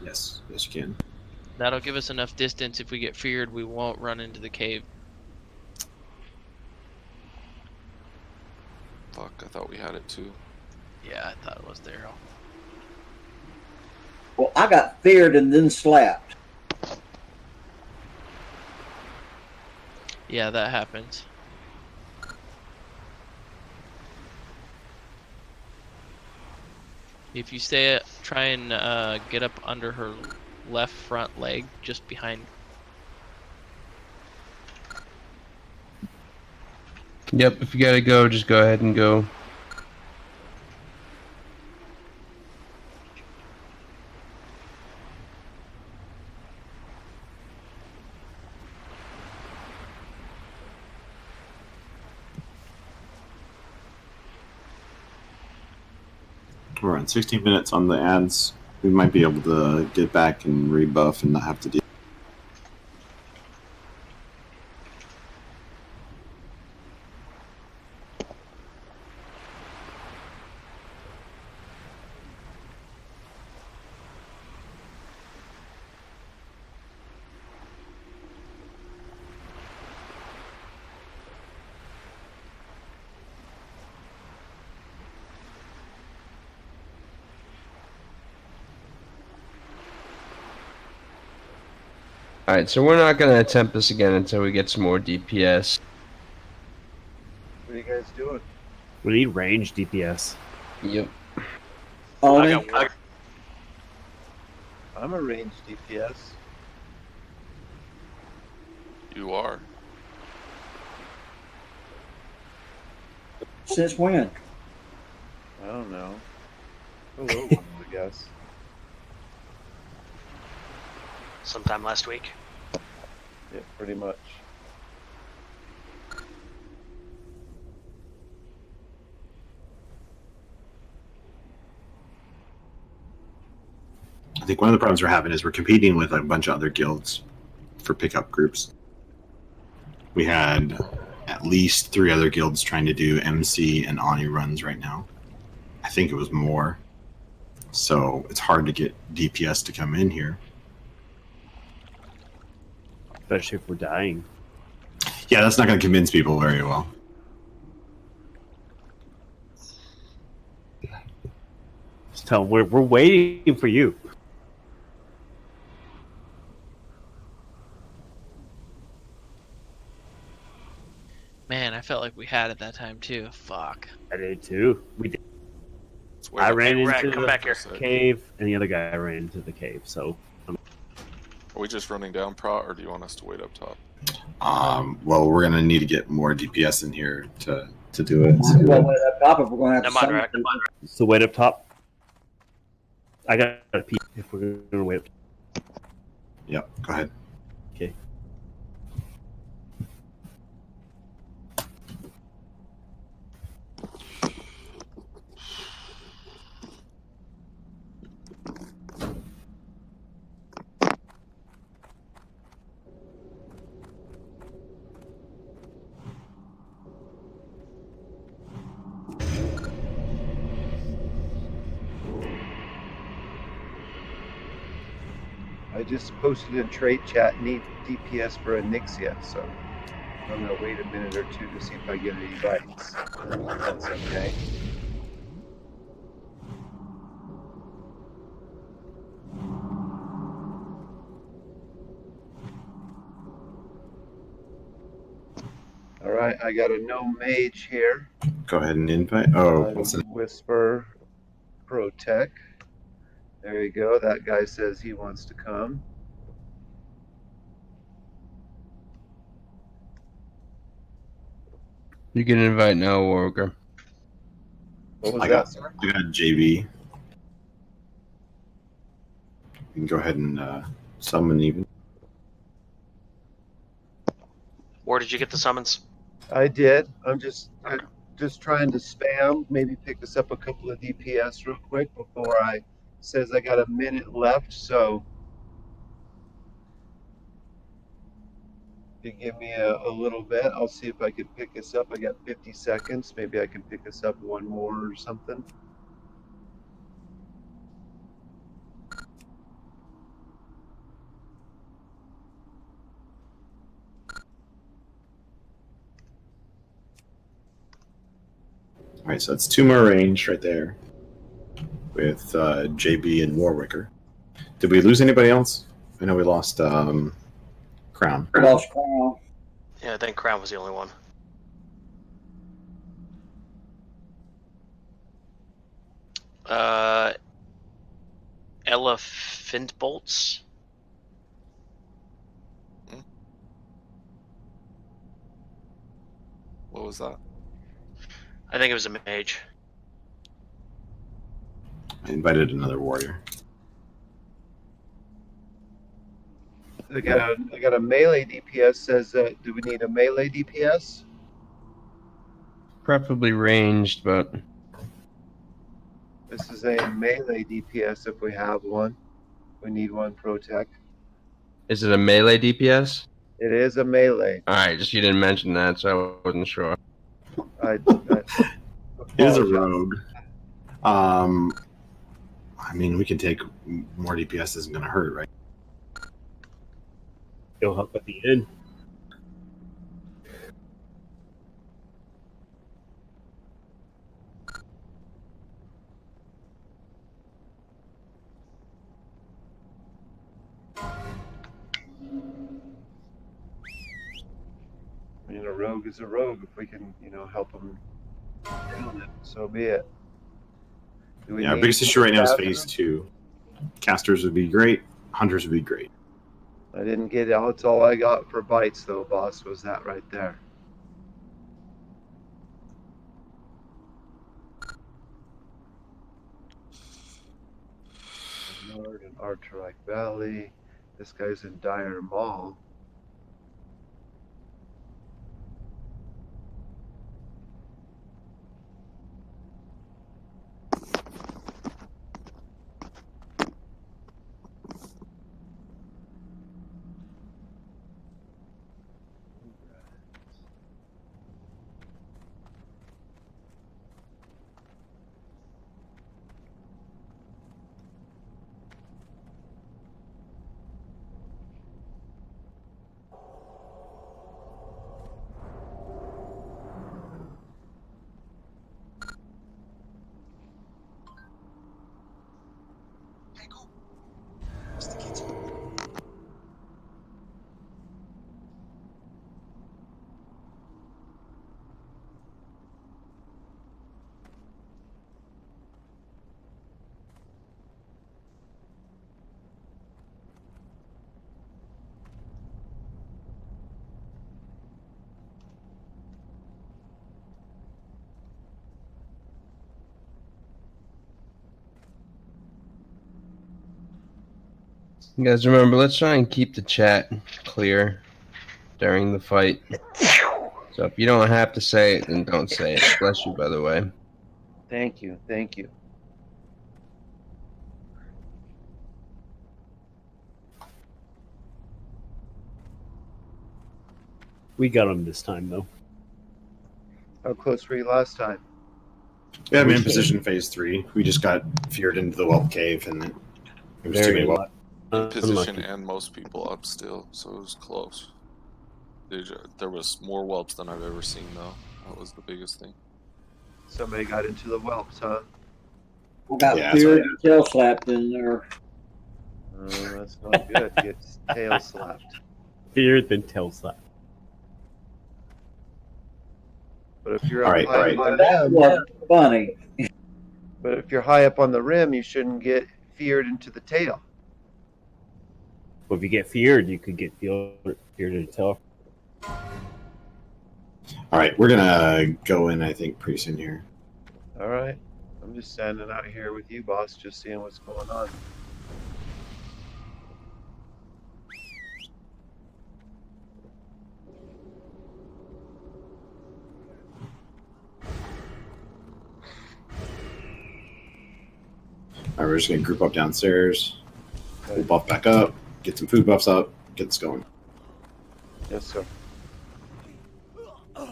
Yes, yes, you can. That'll give us enough distance. If we get feared, we won't run into the cave. Fuck, I thought we had it too. Yeah, I thought it was there. well, I got feared and then slapped. Yeah, that happens. If you try and get up under her left front leg, just behind. Yep, if you gotta go, just go ahead and go. We're on 16 minutes on the ads. We might be able to get back and rebuff and not have to do. Alright, so we're not gonna attempt this again until we get some more DPS. What are you guys doing? We need range DPS. Yep. Oni, I'm a ranged DPS. You are. since when? I don't know. A little one, I guess. Sometime last week. Yeah, pretty much. I think one of the problems we're having is we're competing with a bunch of other guilds for pickup groups. We had at least 3 other guilds trying to do MC and Ani runs right now. I think it was more. So it's hard to get DPS to come in here. Especially if we're dying. Yeah, that's not going to convince people very well. Just tell them we're waiting for you. Man, I felt like we had it that time too. Fuck. I did too. We did. Where I the- ran Hey, Rag, into come the back here. cave, and the other guy ran into the cave. So Are we just running down Prot, or do you want us to wait up top? Well, we're going to need to get more DPS in here to do it. So. Well, up top if we're going to have Never to mind, summon Rag. people. so wait up top. I got a peek if we're gonna wait. Yep, go ahead. Okay. I just posted in trade chat, need DPS for Onyxia, so I'm gonna wait a minute or two to see if I get any bites. That's okay. Alright, I got a no mage here. Go ahead and invite. Oh, what's the Whisper Protect. There you go. That guy says he wants to come. You can invite now, Warwicker. What was I that, got, sir? I got JB. You can go ahead and summon even. Where did you get the summons? I did. I'm just just trying to spam. Maybe pick us up a couple of DPS real quick before I says I got a minute left. So if you give me a little bit, I'll see if I can pick us up. I got 50 seconds. Maybe I can pick us up one more or something. All right, so that's 2 more range right there with JB and Warwicker. Did we lose anybody else? I know we lost Crown. Lost Crown. Yeah, I think Crown was the only one. Elephant bolts. What was that? I think it was a mage. I invited another warrior. I got a melee DPS. Says, do we need a melee DPS? Preferably ranged, but This is a melee DPS if we have one. We need one protect. is it a melee DPS? It is a melee. All right, just you didn't mention that, so I wasn't sure. It is a rogue. I mean, we can take more DPS. Isn't going to hurt, right? He'll help at the end. I mean, a rogue is a rogue. If we can, help him down it, so be it. Yeah, our biggest issue right now is phase 2. Casters would be great. Hunters would be great. I didn't get it. That's all I got for bites, though, boss, was that right there. Nord and Archerite Valley. This guy's in Dire Mall. You guys remember, let's try and keep the chat clear during the fight. So if you don't have to say it, then don't say it. Bless you, by the way. Thank you. Thank you. We got him this time, though. How close were you last time? Yeah, I'm in position phase 3. We just got feared into the Whelp Cave, and it was too many Whelp. In position and most people up still, so it was close. There was more whelps than I've ever seen, though. That was the biggest thing. Somebody got into the whelps, huh? I got feared and tail slapped in there. That's not good. Gets tail slapped. Feared, then tail slapped. But if you're All right. That was funny. But if you're high up on the rim, you shouldn't get feared into the tail. Well, if you get feared, you could get feared into the tail. All right, we're gonna go in, I think, pretty soon here. All right. I'm just standing out here with you, boss, just seeing what's going on. Alright, we're just gonna group up downstairs. We'll buff back up, get some food buffs up, get this going. Yes, sir. I've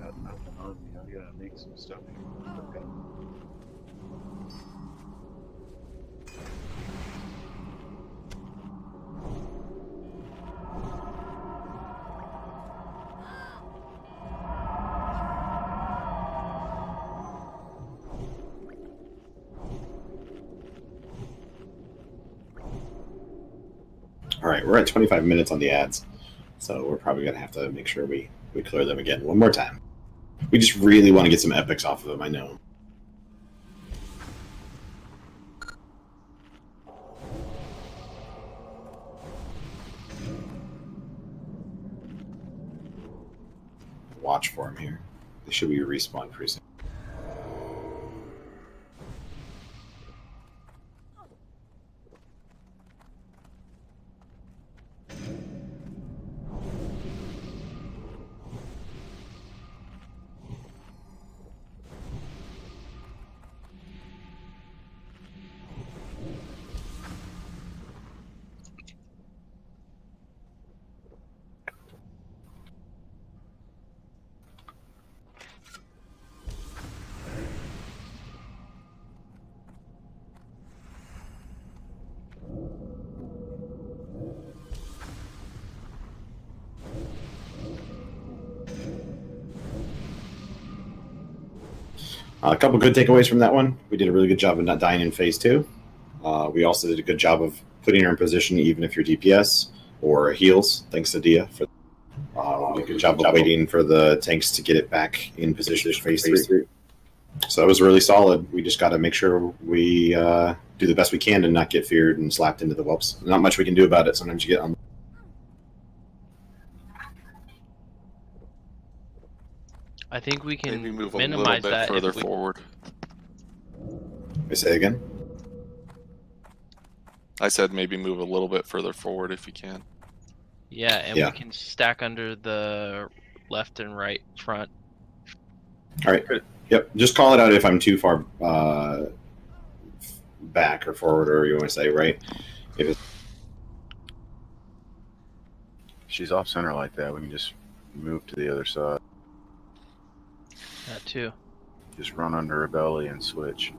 got nothing on me. I gotta make some stuff here. Okay. Alright, we're at 25 minutes on the ads, so we're probably going to have to make sure we clear them again one more time. We just really want to get some epics off of them, I know. Watch for them here. They should be respawned pretty soon. A couple good takeaways from that one. We did a really good job of not dying in phase 2. We also did a good job of putting her in position even if you're DPS or heals, thanks to Dia. We did a good job of waiting for the tanks to get it back in position for phase 3. So that was really solid. We just got to make sure we do the best we can to not get feared and slapped into the whelps. Not much we can do about it. Sometimes you get on. I think we can Maybe move a minimize little bit that further if we... forward. I say again? I said maybe move a little bit further forward if you can. Yeah, and Yeah. we can stack under the left and right front. All right. Yep. Just call it out if I'm too far back or forward, or you want to say, right? If it's... She's off center like that, we can just move to the other side. That too. Just run under her belly and switch.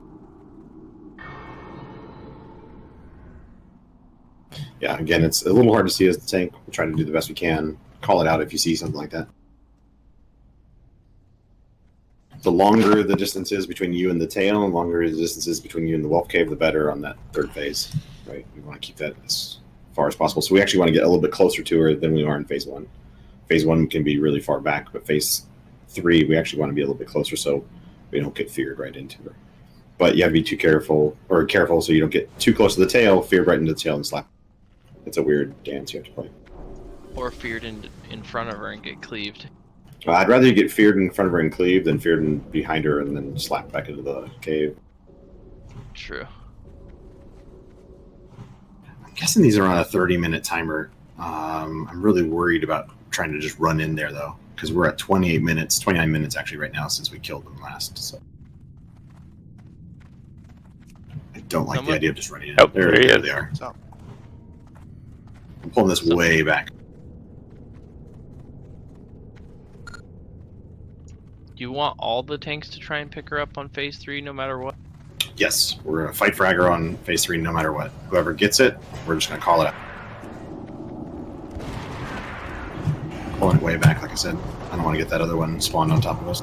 Yeah, again, it's a little hard to see as the tank. We'll try to do the best we can. Call it out if you see something like that. The longer the distance is between you and the tail, the longer the distance is between you and the Wolf Cave, the better on that third phase. Right? We want to keep that as far as possible. So we actually want to get a little bit closer to her than we are in phase 1. Phase 1 can be really far back, but phase 3, we actually want to be a little bit closer so we don't get feared right into her. But you have to be too careful so you don't get too close to the tail, feared right into the tail and slap. It's a weird dance you have to play. Or feared in front of her and get cleaved. I'd rather you get feared in front of her and cleaved than feared behind her and then slapped back into the cave. True. I'm guessing these are on a 30-minute timer. I'm really worried about trying to just run in there, though, because we're at 29 minutes actually right now since we killed them last. So I don't like the idea of just running in. Oh, There they are. I'm pulling this way back. Do you want all the tanks to try and pick her up on phase 3 no matter what? Yes, we're going to fight for aggro on phase 3 no matter what. Whoever gets it, we're just going to call it out. Pulling it way back, like I said. I don't want to get that other one spawned on top of us.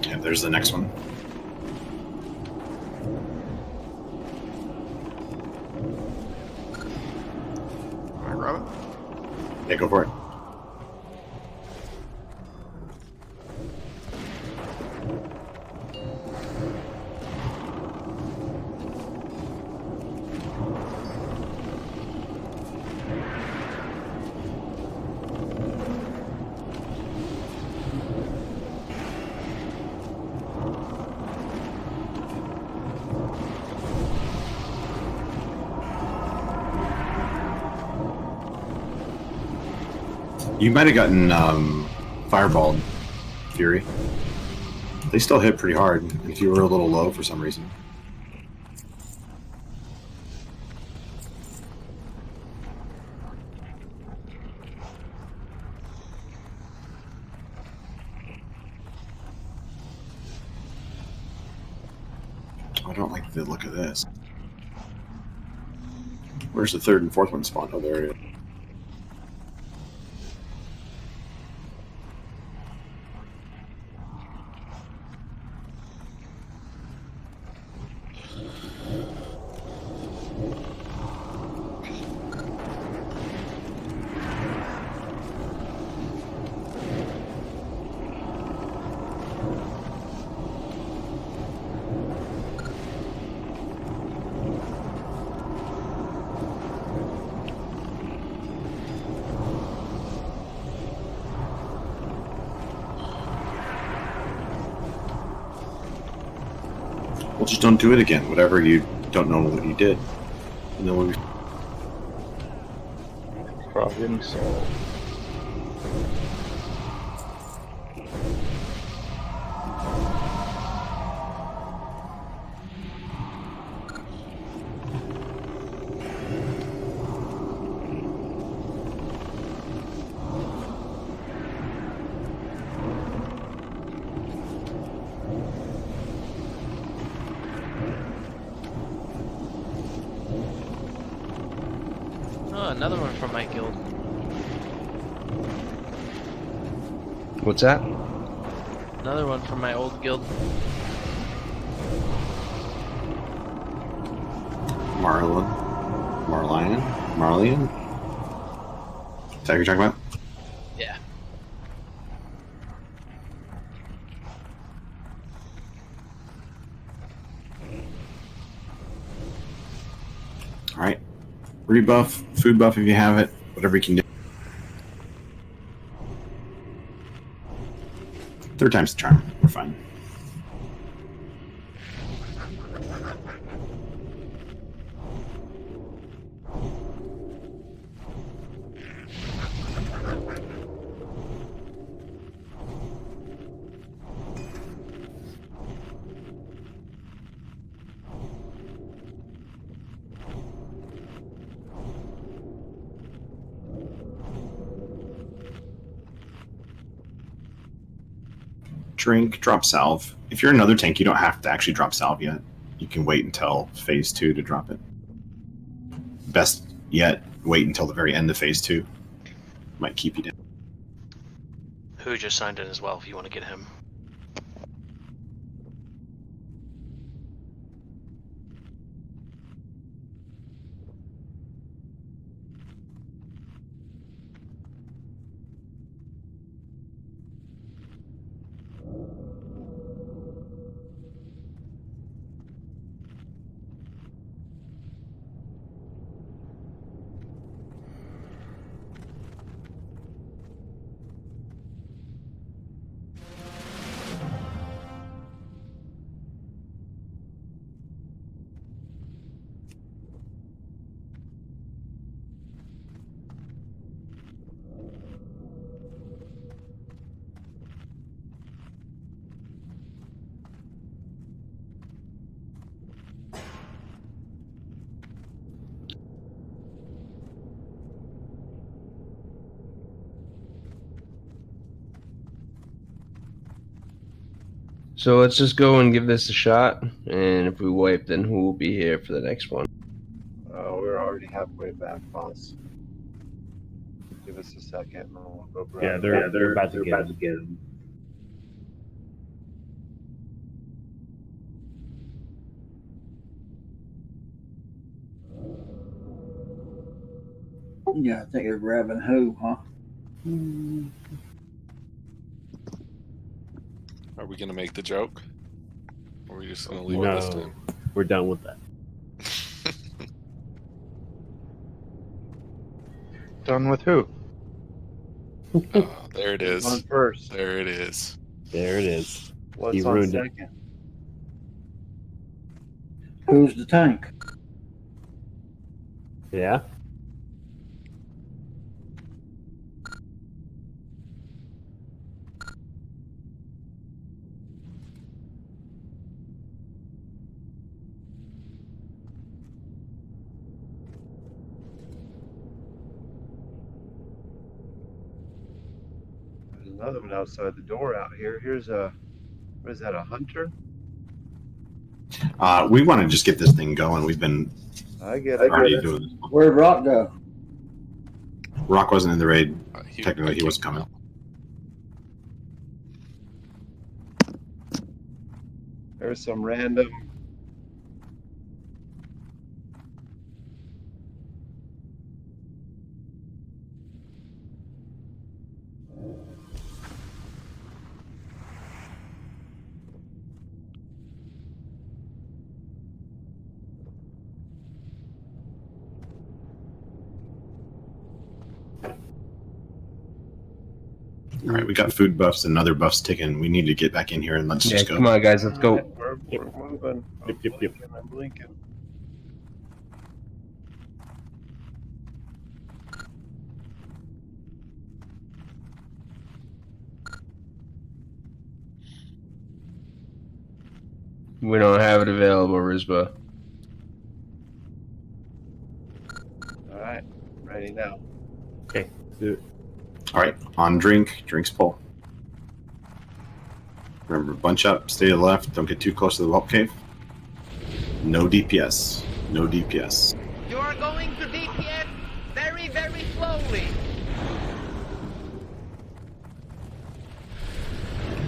Yeah, there's the next one. Can I grab it? Yeah, go for it. You might have gotten fireballed, Fury. They still hit pretty hard if you were a little low for some reason. I don't like the look of this. Where's the third and fourth one spawn? Oh, there it is. Well, just don't do it again. Whatever you don't know what you did. And then we... Problem solved. Oh, another one from my guild. What's that? Another one from my old guild. Marlian? Is that what you're talking about? Yeah. Alright. Rebuff, food buff if you have it, whatever you can do. Third time's the charm. We're fine. Drink, drop salve. If you're another tank, you don't have to actually drop salve yet. You can wait until phase 2 to drop it. Best yet, wait until the very end of phase 2. Might keep you down. Who just signed in as well if you want to get him. So let's just go and give this a shot, and if we wipe, then who will be here for the next one? We're already halfway back, boss. Give us a second, and we'll go grab. Yeah, they're about to get him. Yeah, I think they're grabbing who, huh? Are we gonna make the joke? Or are we just gonna leave it this No, time? we're done with that. Done with who? Oh, there it is. On first. There it is. There it is. What's He on ruined it. second? Who's the tank? Yeah. another one outside the door out here. Here's a, what is that, a hunter? We want to just get this thing going. We've been I get already it. doing this. Where'd Rock go? Rock wasn't in the raid. Technically, he was coming. There's some random. All right, we got food buffs and other buffs taken. We need to get back in here and let's Yeah, just go. come on, guys, let's go. We're moving. Yep. I'm blinking. We don't have it available, Rizba. All right, ready now. Okay, do it. All right, on drink. Drinks pull. Remember, bunch up, stay to the left. Don't get too close to the whelp cave. No DPS. No DPS. You are going to DPS very, very slowly.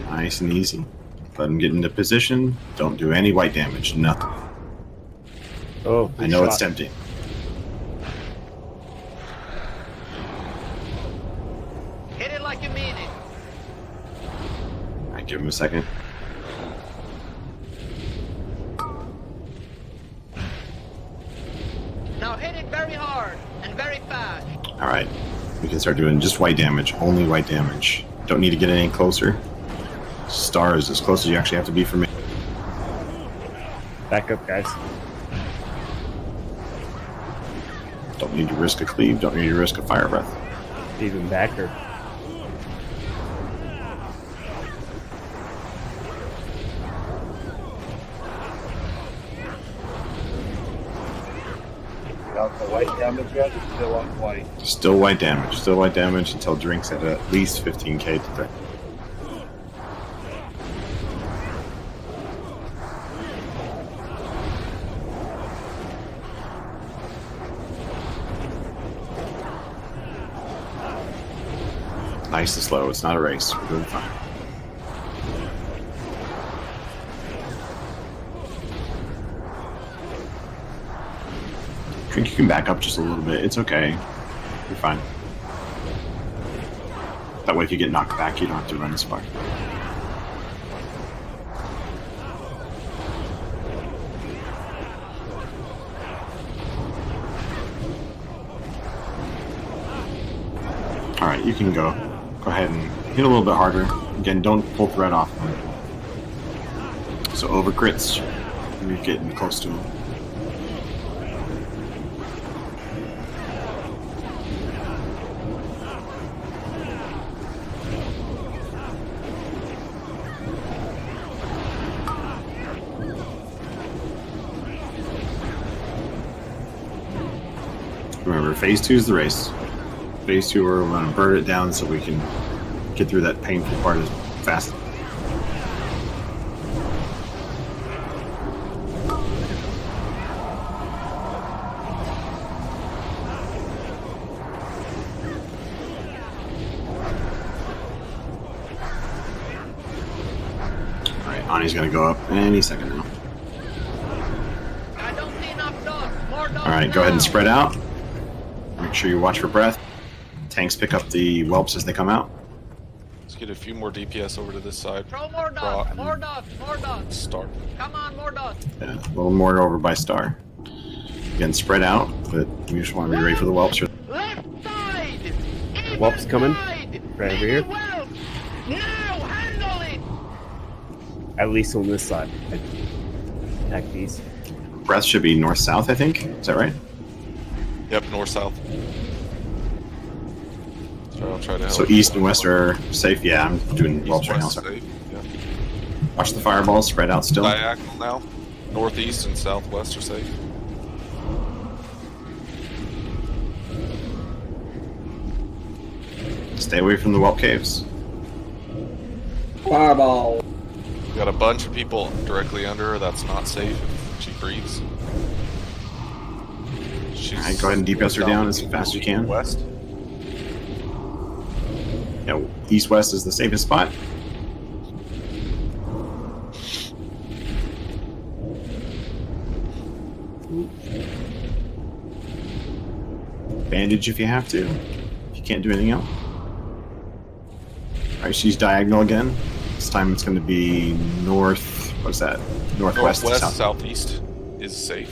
Nice and easy. Let them get into position. Don't do any white damage. Nothing. Oh, I know it's shot. tempting. Hit it like you mean it. All right, give him a second. Now hit it very hard and very fast. All right, we can start doing just white damage. Only white damage. Don't need to get any closer. Star is as close as you actually have to be for me. Back up, guys. Don't need to risk a cleave. Don't need to risk a fire breath. Even backer. Got the white damage yet? It's still on white. Still white damage. Still white damage until drinks at least 15k to 30. Nice and slow. It's not a race. We're doing fine. Drink, you can back up just a little bit. It's okay. You're fine. That way, if you get knocked back, you don't have to run as far. All right, you can go. Go ahead and hit a little bit harder. Again, don't pull thread off. So over crits, you're getting close to him. Remember, phase 2 is the race. Phase 2, we're going to burn it down so we can get through that painful part as fast. Alright, Ani's going to go up any second now. I don't see enough dogs. More dogs. Alright, go ahead and spread out. Make sure you watch for breath. Tanks pick up the whelps as they come out. Let's get a few more DPS over to this side. Throw more dogs. More dogs. More dogs. Start. Come on, more dogs. Yeah, a little more over by Star. Again, spread out, but we just want to be ready for the whelps. Left side. Whelps coming. Side. Right over here. Whelps. Now handle it. At least on this side. Attack these. Breath should be north-south, I think. Is that right? Yep, north-south. So I'll try to help. So east and west are safe. Yeah, I'm doing whelps right now. West Sorry. safe. Yeah. Watch the fireballs. Spread out still. Diagonal now. Northeast and southwest are safe. Stay away from the whelp caves. Fireball. We got a bunch of people directly under her. That's not safe if she breathes. Alright, go ahead and DPS her down as fast as you can. West. Yeah, east-west is the safest spot. Bandage if you have to. If you can't do anything else. Alright, she's diagonal again. This time it's going to be north. What's that? Northwest. Northwest, southeast is safe.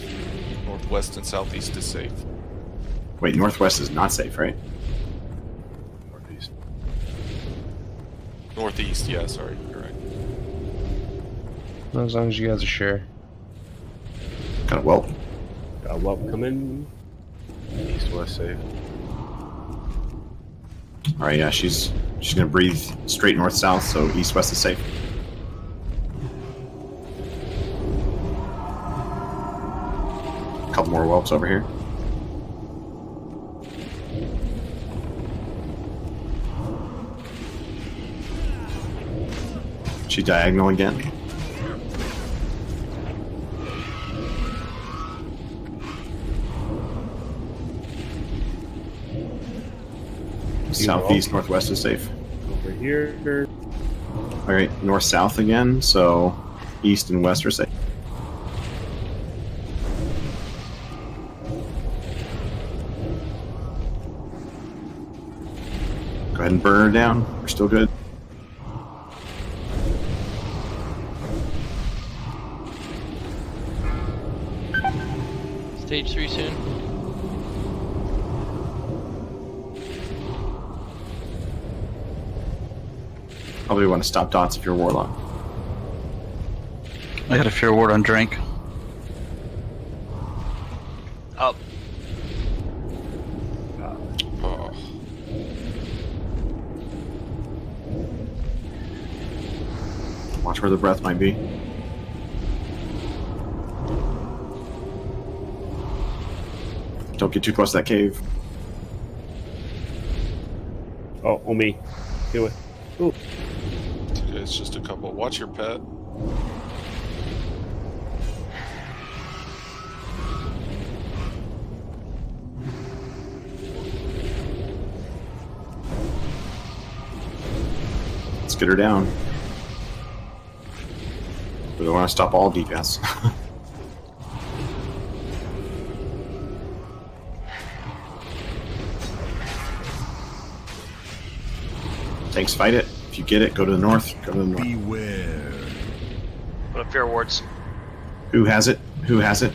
Northwest and southeast is safe. Wait, northwest is not safe, right? Northeast. Northeast, yeah, sorry, you're right. As long as you guys are sure. Got a whelp. Got a whelp coming. East, west, safe. Alright, yeah, she's gonna breathe straight north south, so east west is safe. A couple more whelps over here. She diagonal again. Southeast, northwest is safe. Over here. Alright, north-south again, so east and west are safe. Go ahead and burn her down. We're still good. Stage 3 soon. Probably want to stop dots if you're Warlock. I got a fear ward on drink. Up. Oh. Watch where the breath might be. Don't get too close to that cave. Oh, on me. Do it. Ooh. It's just a couple. Watch your pet. Let's get her down. We don't want to stop all DPS. Tanks fight it. If you get it, go to the north. Go to the north. Beware. Put up fear wards. Who has it? Who has it?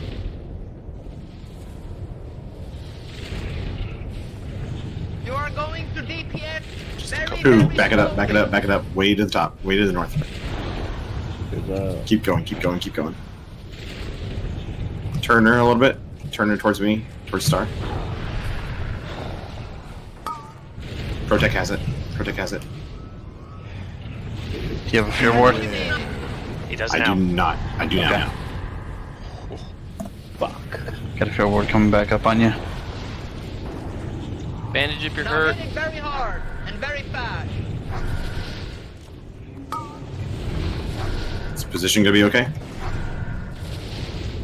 You are going to DPS. Who? Back it up, back it up, back it up. Way to the top. Way to the north. Keep going, keep going, keep going. Turn her a little bit. Turn her towards me. Towards Star. Protect has it. Protect has it. Do you have a fear ward? He does I now. do not. I do now. Fuck. Got a fear ward coming back up on you. Bandage if you're Now hurt. hitting very hard and very fast. Is position gonna be okay?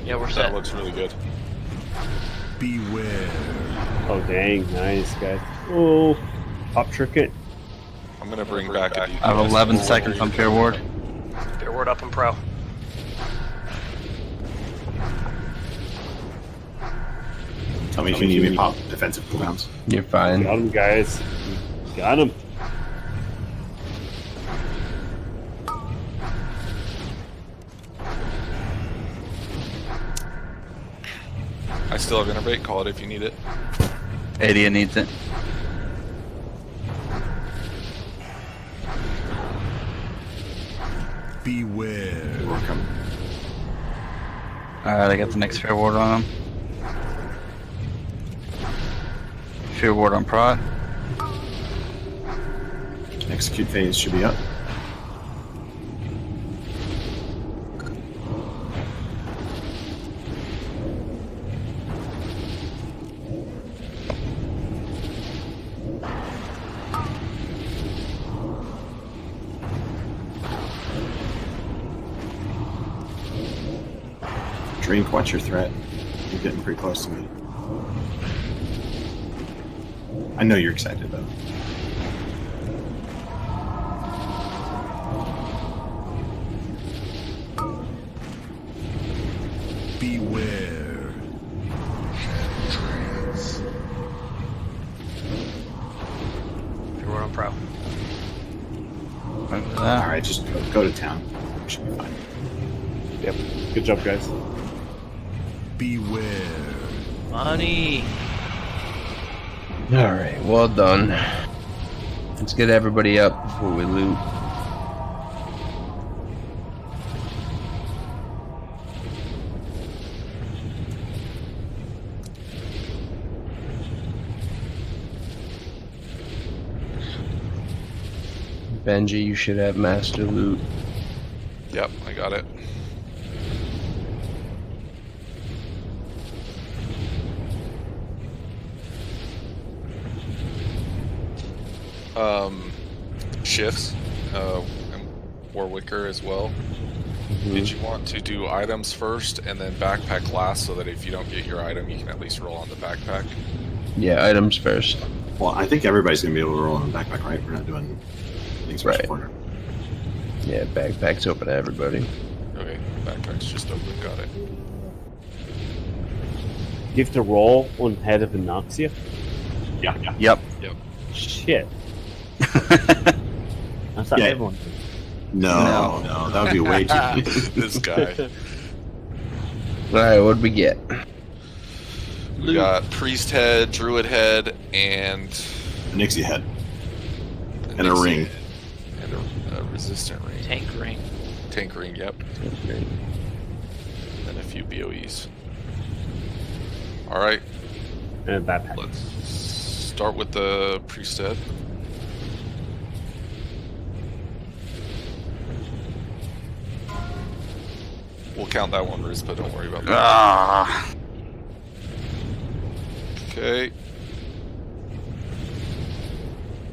Yeah, we're That set. looks really good. Beware. Oh, dang. Nice, guys. Oh. Pop trick it. I'm gonna bring back a I have 11 seconds on fear ward. Fear ward up and pro. Tell me if you need me to pop defensive cooldowns. You're fine. Got him, guys. Got him. I still have innervate. Call it if you need it. Adia needs it. Beware. Welcome. Alright, I got the next fear ward on him. Fear ward on prod. Execute phase should be up. Drink, watch your threat. You're getting pretty close to me. I know you're excited though. Beware. Everyone on pro. All right, just go to town. Should be fine. Yep. Good job, guys. Beware. Money. All right, well done. Let's get everybody up before we loot. Benji, you should have master loot. Yep, I got it. Shifts, and Warwicker as well. Did you want to do items first and then backpack last, so that if you don't get your item, you can at least roll on the backpack? Yeah, items first. Well, I think everybody's gonna be able to roll on the backpack, right? We're not doing things Right. for order. Yeah, backpack's open to everybody. Okay, backpack's just open. Got it. You have to roll on head of Onyxia? Yeah. Yep. Yep. Shit. I thought Yeah. everyone did. No, that would be way too. This guy. All right, what'd we get? We got priest head, druid head, and Onyxia head. And a ring. And a resistant ring. Tank ring. Tank ring, yep. And a few BOEs. Alright, And a backpack. let's start with the priest head. We'll count that one, Riz, but don't worry about that. Ah. Okay.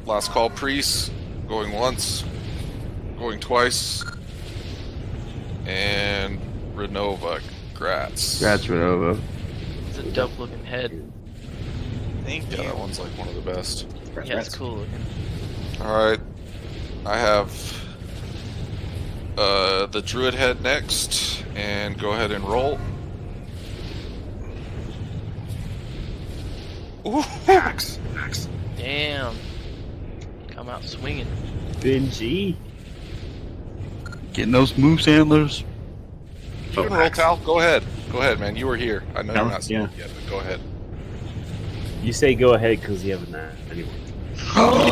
Last call, priest. Going once. Going twice. And Renova. Grats. That's Renova. It's a dope looking head. Thank you. Yeah, that one's like one of the best. Yeah, it's cool looking. Alright. I have the druid head next. And go ahead and roll. Ooh, axe. Damn. Come out swinging. Benji. Getting those moves, handlers. You can roll, Tal. Go ahead. Go ahead, man. You were here. I know you're not Yeah. yet, but go ahead. You say go ahead because you haven't anyway. Oh,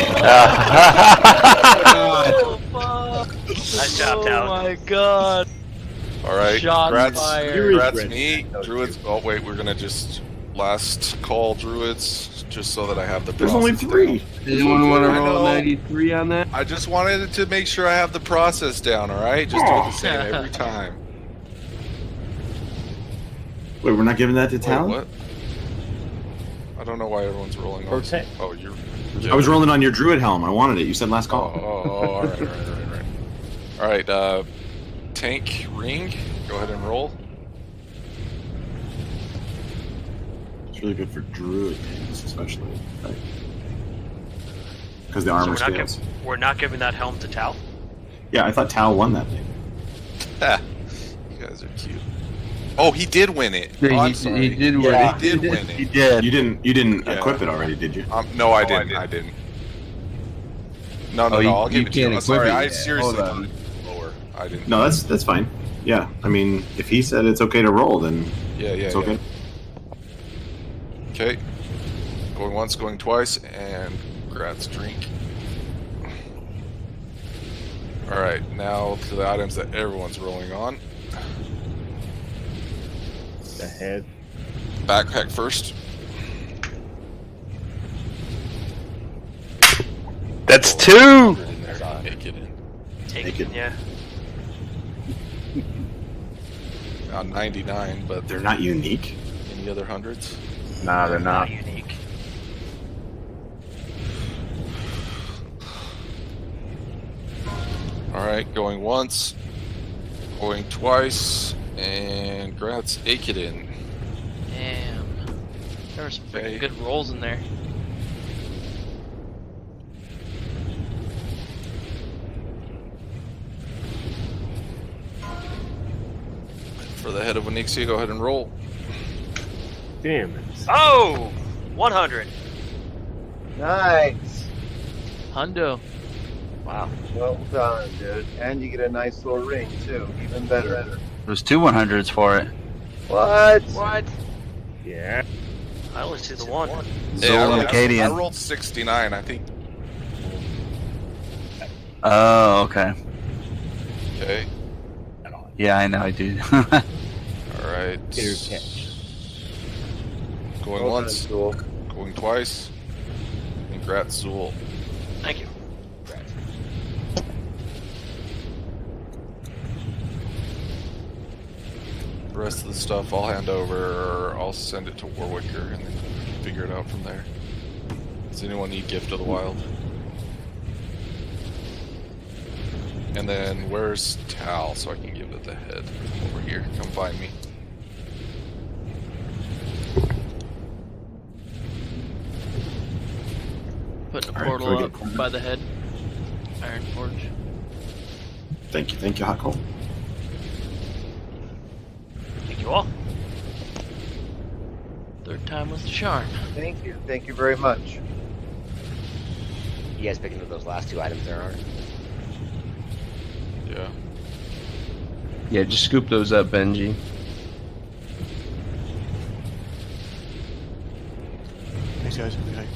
fuck. Nice job, Oh Tal. my god. Alright. Shots Grats, fired. grats me. Druids. Oh, wait. We're going to just last call druids just so that I have the There's only process 3. down. Anyone want to I roll know. 93 on that? I just wanted to make sure I have the process down, alright? Just do it the same every time. Wait, we're not giving that to Wait, town? what? I don't know why everyone's rolling on. Protect. Oh, you're. I was rolling on your druid helm. I wanted it. You said last Oh, call. alright. Tank ring. Go ahead and roll. It's really good for druid things, especially. Right? Because the armor So scales. we're not giving that helm to Tal? Yeah, I thought Tal won that thing. Ha. You guys are cute. Oh, he did win it. Yeah, Oh, I'm he sorry. did win Yeah, it. he did win He it. did. You didn't Yeah. equip it already, did you? No, I didn't. I didn't. No, Oh, I'll give it to you. can't I'm equip sorry, it I yet. seriously Hold thought on. it was lower. I didn't. No, that's fine. Yeah, I mean, if he said it's okay to roll, then Yeah, it's okay. Okay. Going once, going twice, and grats drink. Alright, now to the items that everyone's rolling on. The head. Backpack first. That's 2. Make it in. Take it, yeah. 99, but They're not unique. any other hundreds? Nah, they're not. unique. Alright, going once, going twice, and Congrats, Aakadin. Damn. There were some freaking good rolls in there. For the head of Onyxia, go ahead and roll. Damn it. Oh! 100. Nice. Hundo. Wow. Well done, dude. And you get a nice little ring, too. Even better. There's 2 100s for it. What? What? Yeah. I only see the one. Hey, Zol and I Aakadin. rolled 69, I think. Oh, okay. Okay. Yeah, I know, I do. Alright. catch. Going Well once. done, Zool. Going twice. Congrats, Zool. Thank you. The rest of the stuff I'll hand over, or I'll send it to Warwicker and then figure it out from there. Does anyone need Gift of the Wild? And then where's Tal so I can give it the head? Over here. Come find me. Putting a All right, portal can we up get- by the head. Iron Forge. Thank you, Hot Coal. Thank you all. Third time was the charm. Thank you. Thank you very much. You guys picking up those last 2 items there are? Yeah. Yeah, just scoop those up, Benji. Thanks, guys. Okay.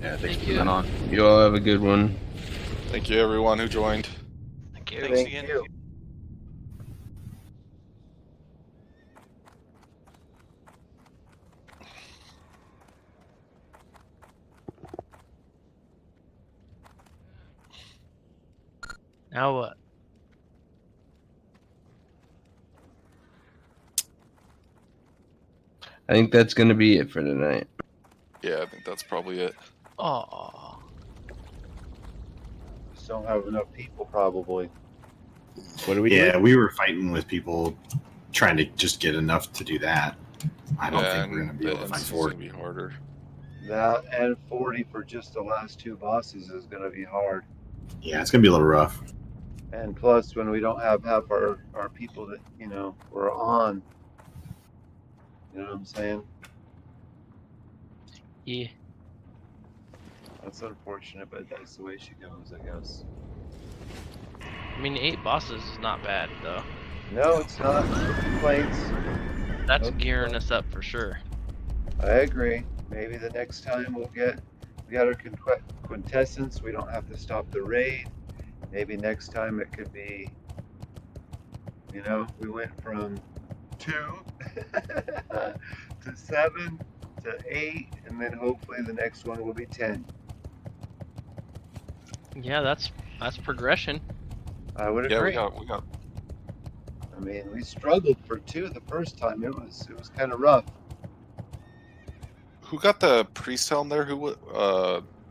Yeah, thanks Thank for you. coming on. You all have a good one. Thank you everyone who joined. Thank you. Thank you. Now what? I think that's gonna be it for tonight. Yeah, I think that's probably it. Oh. Just don't have enough people, probably. What are we Yeah, doing? we were fighting with people trying to just get enough to do that. I don't think we're going to be able to find It's 40. gonna be harder. That and 40 for just the last 2 bosses is going to be hard. Yeah, it's going to be a little rough. And plus, when we don't have half our people that, we're on. You know what I'm saying? Yeah. That's unfortunate, but that's the way she goes, I guess. I mean, 8 bosses is not bad, though. No, it's not. No complaints. That's Nope. gearing us up for sure. I agree. Maybe the next time we got our quintessence. We don't have to stop the raid. Maybe next time it could be, we went from 2 to 7 to 8, and then hopefully the next one will be 10. Yeah, that's progression. I would Yeah, agree. we got I mean, we struggled for 2 the first time. It was kind of rough. Who got the priest helm there? Who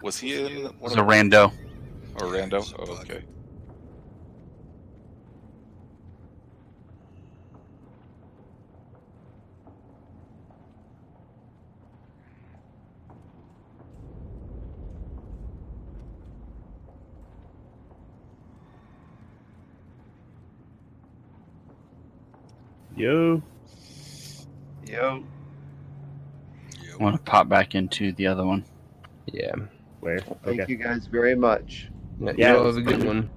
was he in? It was a rando. Or rando? Oh, okay. Yo. Yo. I want to pop back into the other one. Yeah. Where? Thank Okay. you guys very much. Yeah, Yeah, you all have a good one.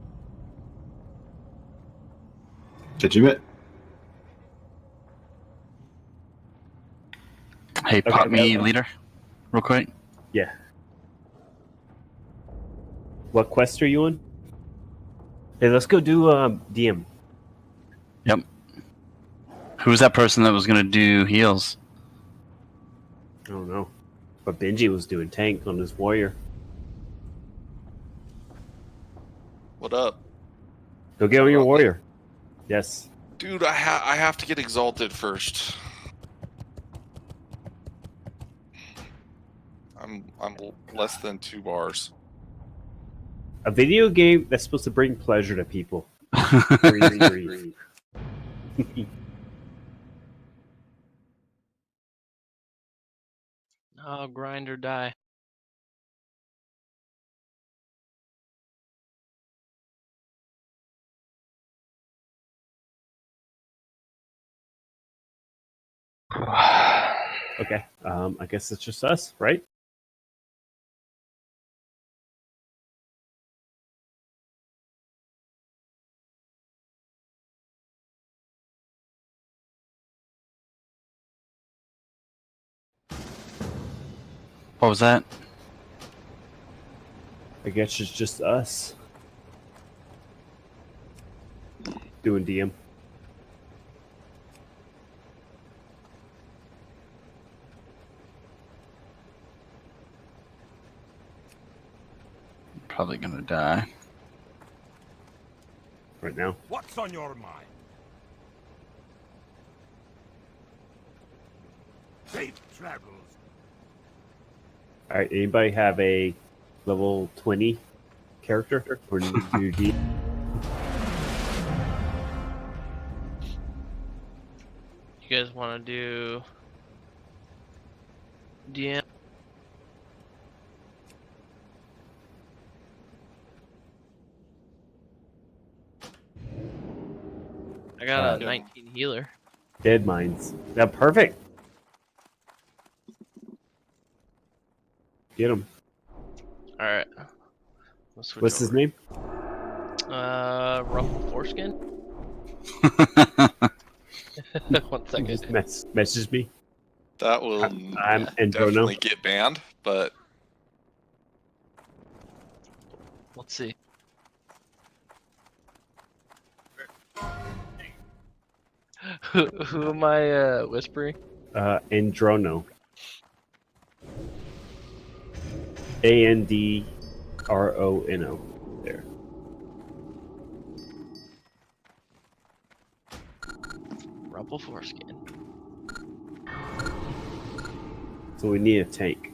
Did you bet? Hey, Okay, pop me okay. leader, real quick. Yeah. What quest are you on? Hey, let's go do DM. Yep. Who's that person that was gonna do heals? I don't know. But Benji was doing tank on his warrior. What up? Go get on your warrior. Yes. Dude, I have to get exalted first. I'm less than 2 bars. A video game that's supposed to bring pleasure to people. Breathe. Oh, grind or die. Okay. I guess it's just us, right? What was that? I guess it's just us doing DM. Probably gonna die. Right now. What's on your mind? Safe travels. All right. Anybody have a level 20 character or new D? You guys want to do DM? I got a 19 healer. Dead mines. Yeah, perfect. Get him. All right. What's his name? Ruffle Foreskin. 1 second. Just message me. That will I'm definitely get banned, but Let's see. Who am I whispering? Androno. Androno. There. Ruffle Foreskin. So we need a tank.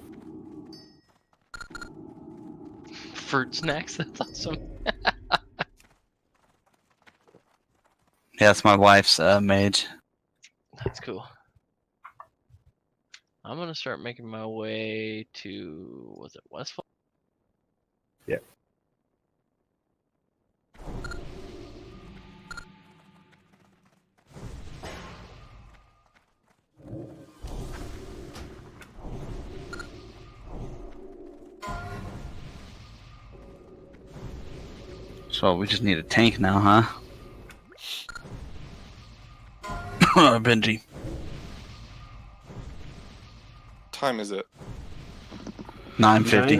Fruit snacks. That's awesome. Yeah, it's my wife's mage. That's cool. I'm gonna start making my way to, was it Westfall? Yeah. So we just need a tank now, huh? Benji. time is it? 9:50.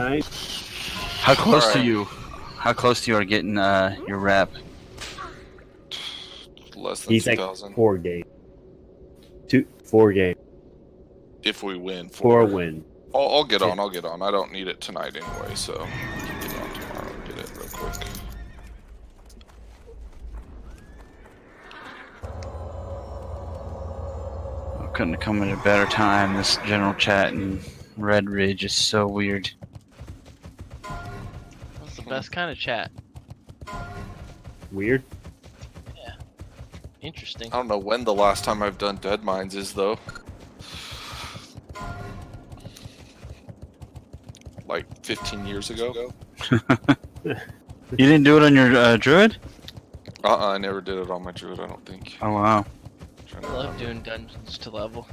How close All to right. you? How close to you are getting your rep? Less than He's 2,000. like 4 games. 4 games. If we win. 4 win. I'll get on. I'll get on. I don't need it tonight anyway, so I can get on tomorrow and get it real quick. I couldn't have come at a better time. This general chat in Red Ridge is so weird. That's the best kind of chat. Weird. Yeah. Interesting. I don't know when the last time I've done Dead Mines is, though. Like 15 years ago. You didn't do it on your druid? I never did it on my druid, I don't think. Oh wow. I love doing dungeons to level.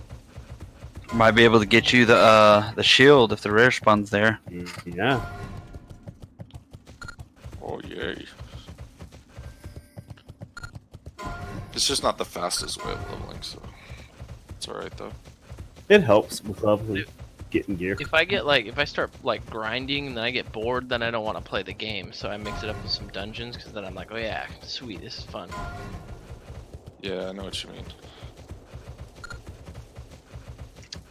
Might be able to get you the shield if the rare spawn's there. Yeah. Oh yay. It's just not the fastest way of leveling, so it's alright though. It helps with leveling, getting gear. If I start like grinding and then I get bored, then I don't want to play the game. So I mix it up with some dungeons because then I'm like, oh yeah, sweet, this is fun. Yeah, I know what you mean.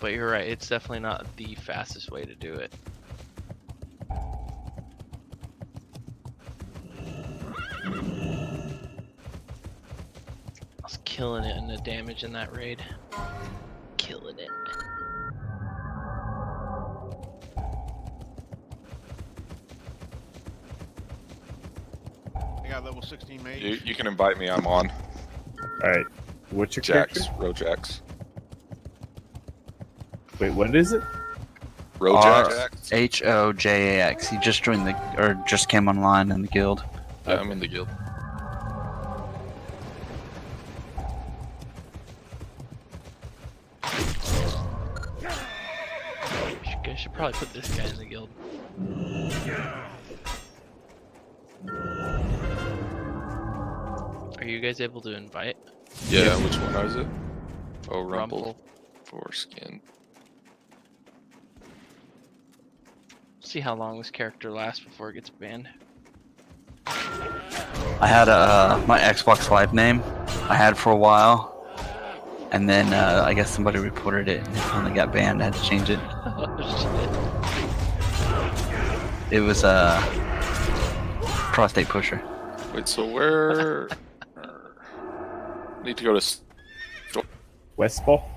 But you're right, it's definitely not the fastest way to do it. I was killing it in the damage in that raid. Killing it. I got level 16 mage. You can invite me, I'm on. Alright. What's your Jax, character? Rojax. Wait, what is it? Rojax? Hojax. He just joined or just came online in the guild. Yeah, I'm in the guild. I should probably put this guy in the guild. Are you guys able to invite? Yeah, which one is it? Oh, Rumble. Rumble. Foreskin. See how long this character lasts before it gets banned. I had my Xbox Live name. I had for a while, and then I guess somebody reported it, and it finally got banned. I had to change it. It was Prostate Pusher. Wait, so where? Need to go to. Westfall.